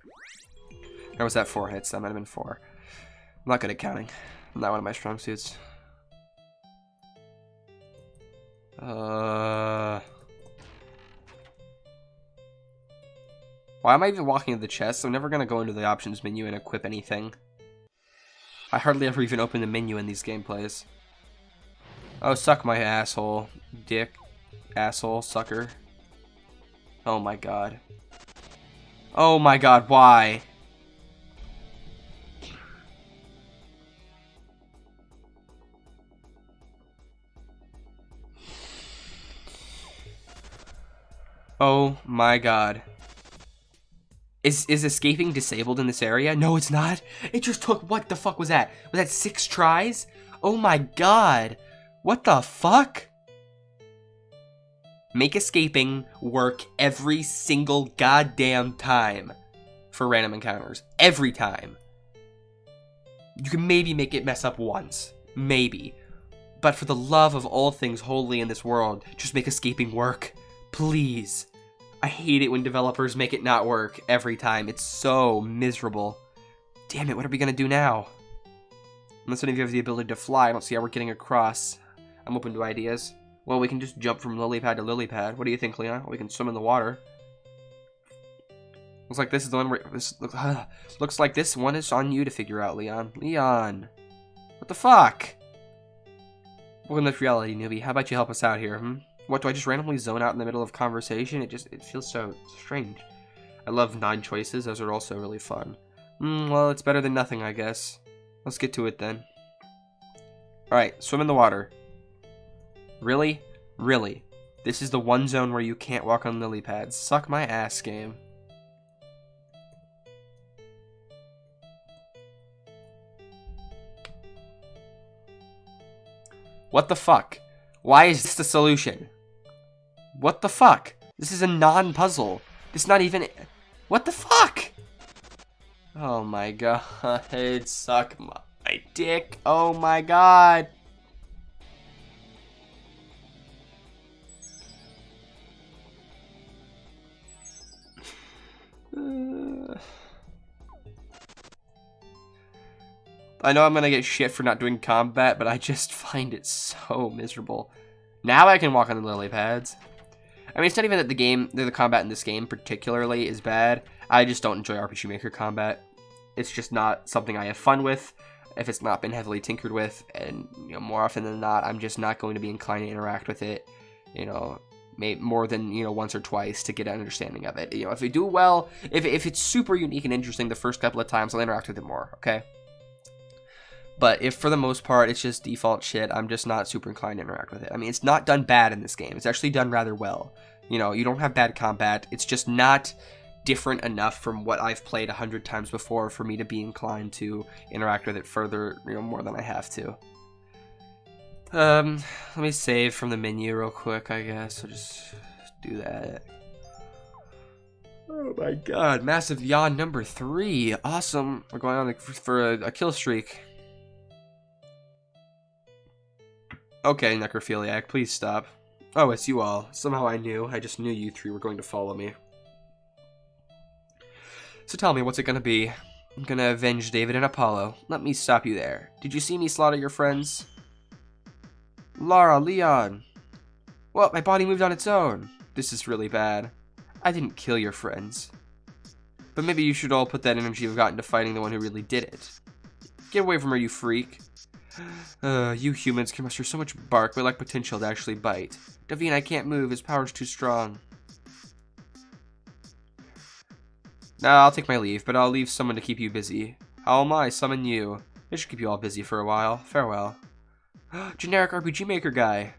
Or was that 4 hits? That might have been 4. I'm not good at counting. Not one of my strong suits. Why am I even walking to the chest? I'm never going to go into the options menu and equip anything. I hardly ever even open the menu in these gameplays. Oh, suck my asshole. Dick. Asshole. Sucker. Oh my god. Oh my god, why? Oh my god. Is escaping disabled in this area? No, it's not. It just took, what the fuck was that? Was that 6 tries? Oh my god. What the fuck? Make escaping work every single goddamn time for random encounters. Every time. You can maybe make it mess up once. Maybe. But for the love of all things holy in this world, just make escaping work. Please. I hate it when developers make it not work every time. It's so miserable. Damn it, what are we gonna do now? Unless any of you have the ability to fly, I don't see how we're getting across. I'm open to ideas. Well, we can just jump from lily pad to lily pad. What do you think, Leon? We can swim in the water. Looks like this is the one where... looks like this one is on you to figure out, Leon. Leon! What the fuck? Welcome to reality, newbie. How about you help us out here, What, do I just randomly zone out in the middle of conversation? It feels so strange. I love 9 choices. Those are also really fun. Well, it's better than nothing, I guess. Let's get to it then. Alright, swim in the water. Really? Really? This is the one zone where you can't walk on lily pads. Suck my ass, game. What the fuck? Why is this the solution? What the fuck? This is a non-puzzle. It's not even... What the fuck? Oh my god. Suck my dick. Oh my god. I know I'm gonna get shit for not doing combat, but I just find it so miserable. Now I can walk on the lily pads. I mean, it's not even that the combat in this game particularly is bad. I just don't enjoy RPGMaker combat. It's just not something I have fun with. If it's not been heavily tinkered with, and more often than not, I'm just not going to be inclined to interact with it. Maybe more than once or twice to get an understanding of it. If we do well, if it's super unique and interesting the first couple of times, I'll interact with it more. Okay. But if for the most part it's just default shit, I'm just not super inclined to interact with it. I mean, it's not done bad in this game. It's actually done rather well. You don't have bad combat. It's just not different enough from what I've played 100 times before for me to be inclined to interact with it further, more than I have to. Let me save from the menu real quick, I guess. I'll just do that. Oh my god, massive yawn number 3. Awesome. We're going on for a kill streak. Okay, necrophiliac, please stop. Oh, it's you all. Somehow I knew. I just knew you 3 were going to follow me. So tell me, what's it gonna be? I'm gonna avenge David and Apollo. Let me stop you there. Did you see me slaughter your friends? Lara, Leon. Well, my body moved on its own. This is really bad. I didn't kill your friends. But maybe you should all put that energy you've got into fighting the one who really did it. Get away from her, you freak. You humans can muster so much bark, but lack potential to actually bite. Davine, I can't move. His power's too strong. Nah, I'll take my leave, but I'll leave someone to keep you busy. How am I? Summon you. It should keep you all busy for a while. Farewell. Generic RPGMaker guy.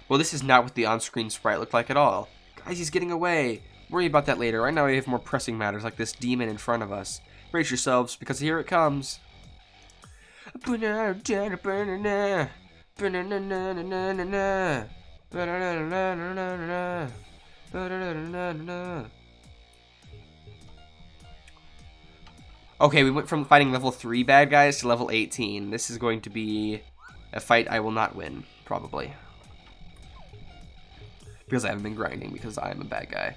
Well, this is not what the on-screen sprite looked like at all. Guys, he's getting away. Worry about that later. Right now we have more pressing matters like this demon in front of us. Brace yourselves, because here it comes. Okay, we went from fighting level 3 bad guys to level 18. This is going to be a fight I will not win, probably. Because I haven't been grinding, because I am a bad guy.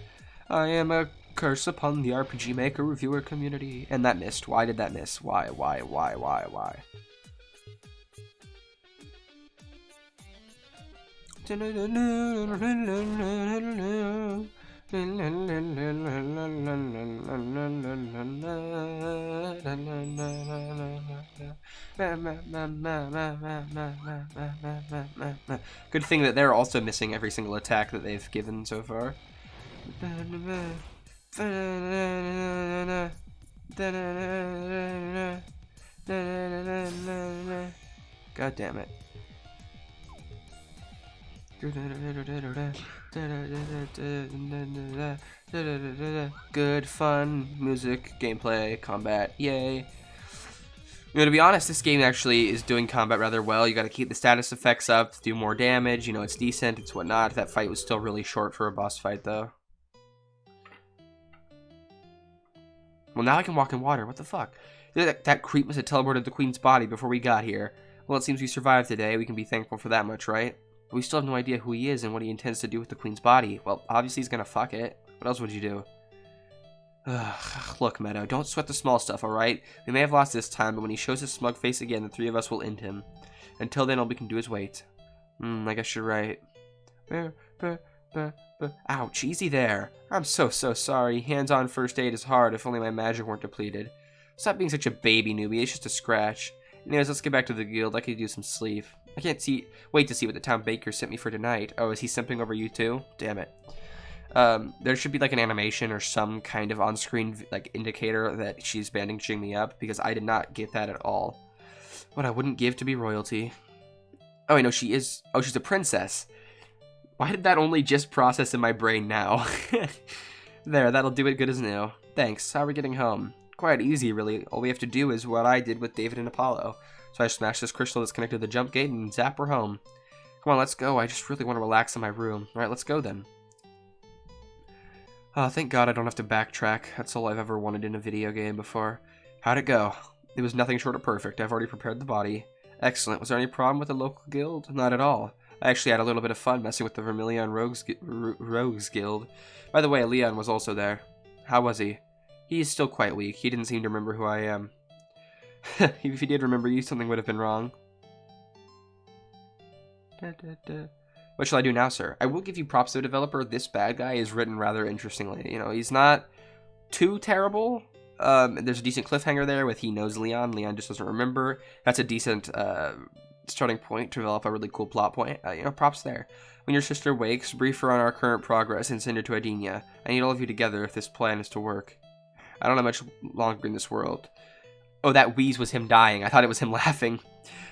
I am a curse upon the RPGMaker reviewer community. And that missed. Why did that miss? Why? Good thing that they're also missing every single attack that they've given so far. God damn it. Good fun, music, gameplay, combat, yay. To be honest, this game actually is doing combat rather well. You gotta keep the status effects up, do more damage, it's decent, it's whatnot. That fight was still really short for a boss fight, though. Well, now I can walk in water. What the fuck? That creep must have teleported the queen's body before we got here. Well, it seems we survived today. We can be thankful for that much, right? But we still have no idea who he is and what he intends to do with the queen's body. Well, obviously he's gonna fuck it. What else would you do? Look, Meadow, don't sweat the small stuff, alright? We may have lost this time, but when he shows his smug face again, the 3 of us will end him. Until then, all we can do is wait. I guess you're right. Ouch, easy there. I'm so sorry. Hands-on first aid is hard, if only my magic weren't depleted. Stop being such a baby, newbie. It's just a scratch. Anyways, let's get back to the guild. I could use some sleep. I can't wait to see what the town baker sent me for tonight. Oh, is he simping over you too? Damn it. There should be like an animation or some kind of on-screen like indicator that she's bandaging me up, because I did not get that at all. What I wouldn't give to be royalty. Oh, I know she is. Oh, she's a princess. Why did that only just process in my brain now? There, that'll do it good as new. Thanks. How are we getting home? quite easy, really. All we have to do is what I did with David and Apollo. So I smash this crystal that's connected to the jump gate and zap, we're home. Come on, let's go. I just really want to relax in my room. Alright, let's go then. Oh, thank God I don't have to backtrack. That's all I've ever wanted in a video game before. How'd it go? It was nothing short of perfect. I've already prepared the body. Excellent. Was there any problem with the local guild? Not at all. I actually had a little bit of fun messing with the Vermilion Rogues Guild. By the way, Leon was also there. How was he? He is still quite weak. He didn't seem to remember who I am. If he did remember you, something would have been wrong. What shall I do now, sir? I will give you props to the developer. This bad guy is written rather interestingly. You know, he's not too terrible. There's a decent cliffhanger there with he knows Leon. Leon just doesn't remember. That's a decent starting point to develop a really cool plot point. You know, props there. When your sister wakes, brief her on our current progress and send her to Adenia. I need all of you together if this plan is to work. I don't have much longer in this world. Oh, that wheeze was him dying. I thought it was him laughing.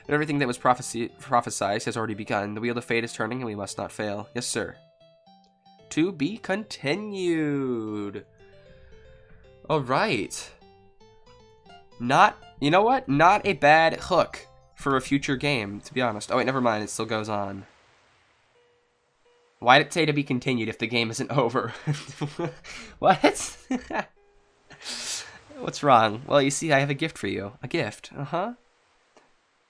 But everything that was prophesied has already begun. The wheel of fate is turning and we must not fail. Yes, sir. To be continued. Alright. You know what? Not a bad hook for a future game, to be honest. Oh, wait, never mind. It still goes on. Why'd it say to be continued if the game isn't over? What? What's wrong? Well, you see, I have a gift for you. A gift. Uh-huh.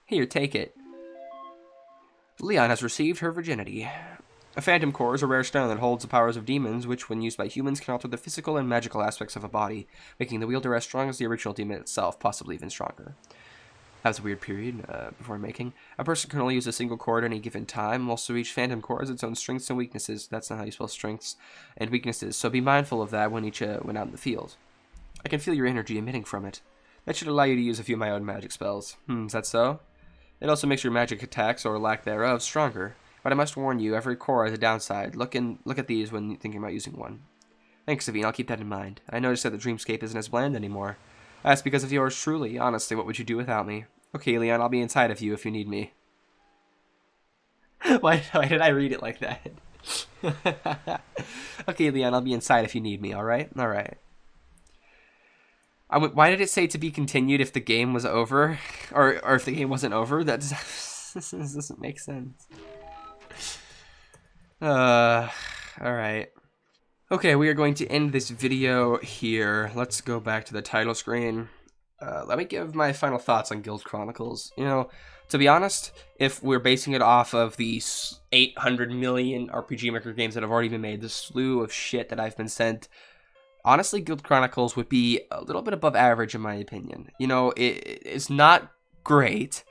Here, take it. Leon has received her virginity. A phantom core is a rare stone that holds the powers of demons, which, when used by humans, can alter the physical and magical aspects of a body, making the wielder as strong as the original demon itself, possibly even stronger. That was a weird period before making. A person can only use a single core at any given time. Also, each phantom core has its own strengths and weaknesses. That's not how you spell strengths and weaknesses, so be mindful of that when out in the field. I can feel your energy emitting from it. That should allow you to use a few of my own magic spells. Is that so? It also makes your magic attacks, or lack thereof, stronger. But I must warn you, every core has a downside. Look at these when thinking about using one. Thanks, Savine. I'll keep that in mind. I noticed that the dreamscape isn't as bland anymore. That's because of yours truly. Honestly, what would you do without me? Okay, Leon, I'll be inside of you if you need me. Why did I read it like that? Okay, Leon, I'll be inside if you need me, alright? Alright. Why did it say to be continued if the game was over? Or if the game wasn't over? That doesn't make sense. Alright. Okay, we are going to end this video here. Let's go back to the title screen. Let me give my final thoughts on Guild Chronicles. You know, to be honest, if we're basing it off of the 800 million RPGMaker games that have already been made, the slew of shit that I've been sent, honestly, Guild Chronicles would be a little bit above average in my opinion. You know, it's not great.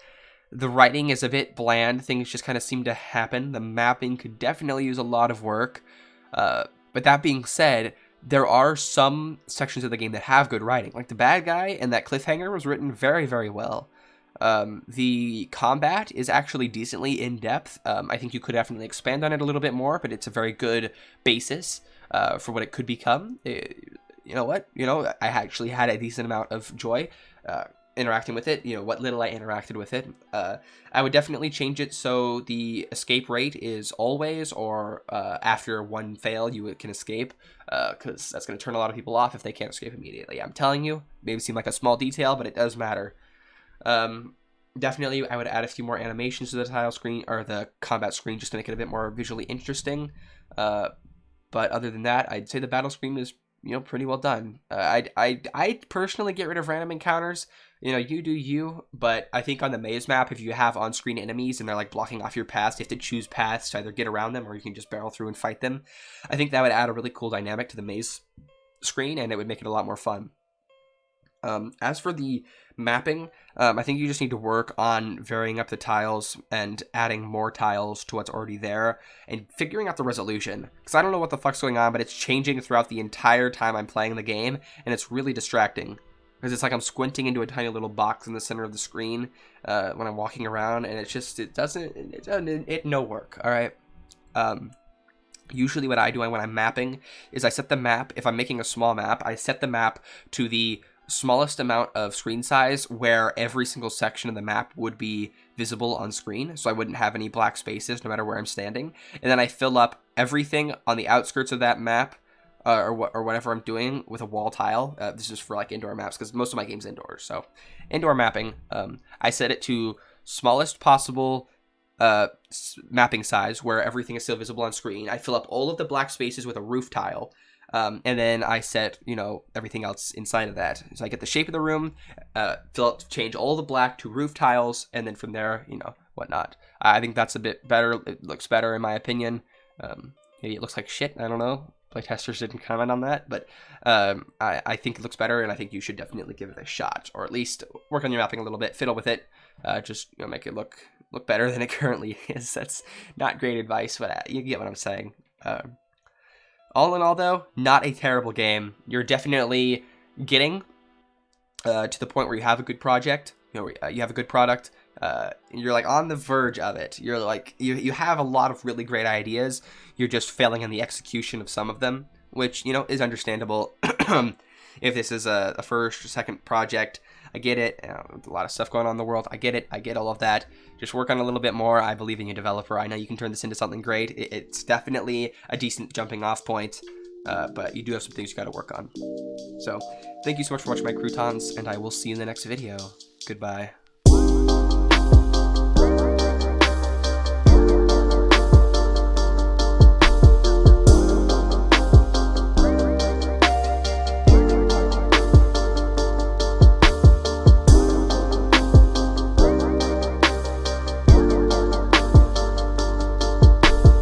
The writing is a bit bland. Things just kind of seem to happen. The mapping could definitely use a lot of work. But that being said, there are some sections of the game that have good writing. Like the bad guy and that cliffhanger was written very, very well. The combat is actually decently in-depth. I think you could definitely expand on it a little bit more, but it's a very good basis for what it could become. You know what? You know, I actually had a decent amount of joy interacting with it. You know, what little I interacted with it. I would definitely change it so the escape rate is always, or after one fail you can escape, because that's going to turn a lot of people off if they can't escape immediately. I'm telling you, maybe seem like a small detail, but it does matter. Definitely I would add a few more animations to the tile screen, or the combat screen, just to make it a bit more visually interesting. But other than that, I'd say the battle screen is, you know, pretty well done. I'd personally get rid of random encounters. You know, you do you, but I think on the maze map, if you have on-screen enemies and they're like blocking off your paths, you have to choose paths to either get around them or you can just barrel through and fight them. I think that would add a really cool dynamic to the maze screen, and it would make it a lot more fun. As for the mapping, I think you just need to work on varying up the tiles and adding more tiles to what's already there and figuring out the resolution. Because I don't know what the fuck's going on, but it's changing throughout the entire time I'm playing the game, and it's really distracting. Because it's like I'm squinting into a tiny little box in the center of the screen when I'm walking around, and it doesn't no work, alright? Usually what I do when I'm mapping is I set the map, if I'm making a small map, I set the map to the smallest amount of screen size where every single section of the map would be visible on screen, so I wouldn't have any black spaces no matter where I'm standing. And then I fill up everything on the outskirts of that map or whatever I'm doing with a wall tile. This is for like indoor maps because most of my game's indoors. So indoor mapping, I set it to smallest possible mapping size where everything is still visible on screen. I fill up all of the black spaces with a roof tile. And then I set, everything else inside of that. So I get the shape of the room, change all the black to roof tiles, and then from there, whatnot. I think that's a bit better. It looks better in my opinion. Maybe it looks like shit. I don't know. Playtesters didn't comment on that, but I think it looks better, and I think you should definitely give it a shot, or at least work on your mapping a little bit, fiddle with it, just make it look better than it currently is. That's not great advice, but you get what I'm saying. All in all, though, not a terrible game. You're definitely getting to the point where you have a good project. You have a good product. You're like on the verge of it. You're like you have a lot of really great ideas. You're just failing in the execution of some of them, which is understandable. If this is a first or second project, I get it. A lot of stuff going on in the world. I get it. I get all of that. Just work on a little bit more. I believe in you, developer. I know you can turn this into something great. It's definitely a decent jumping off point, but you do have some things you got to work on. So thank you so much for watching my croutons, and I will see you in the next video. Goodbye.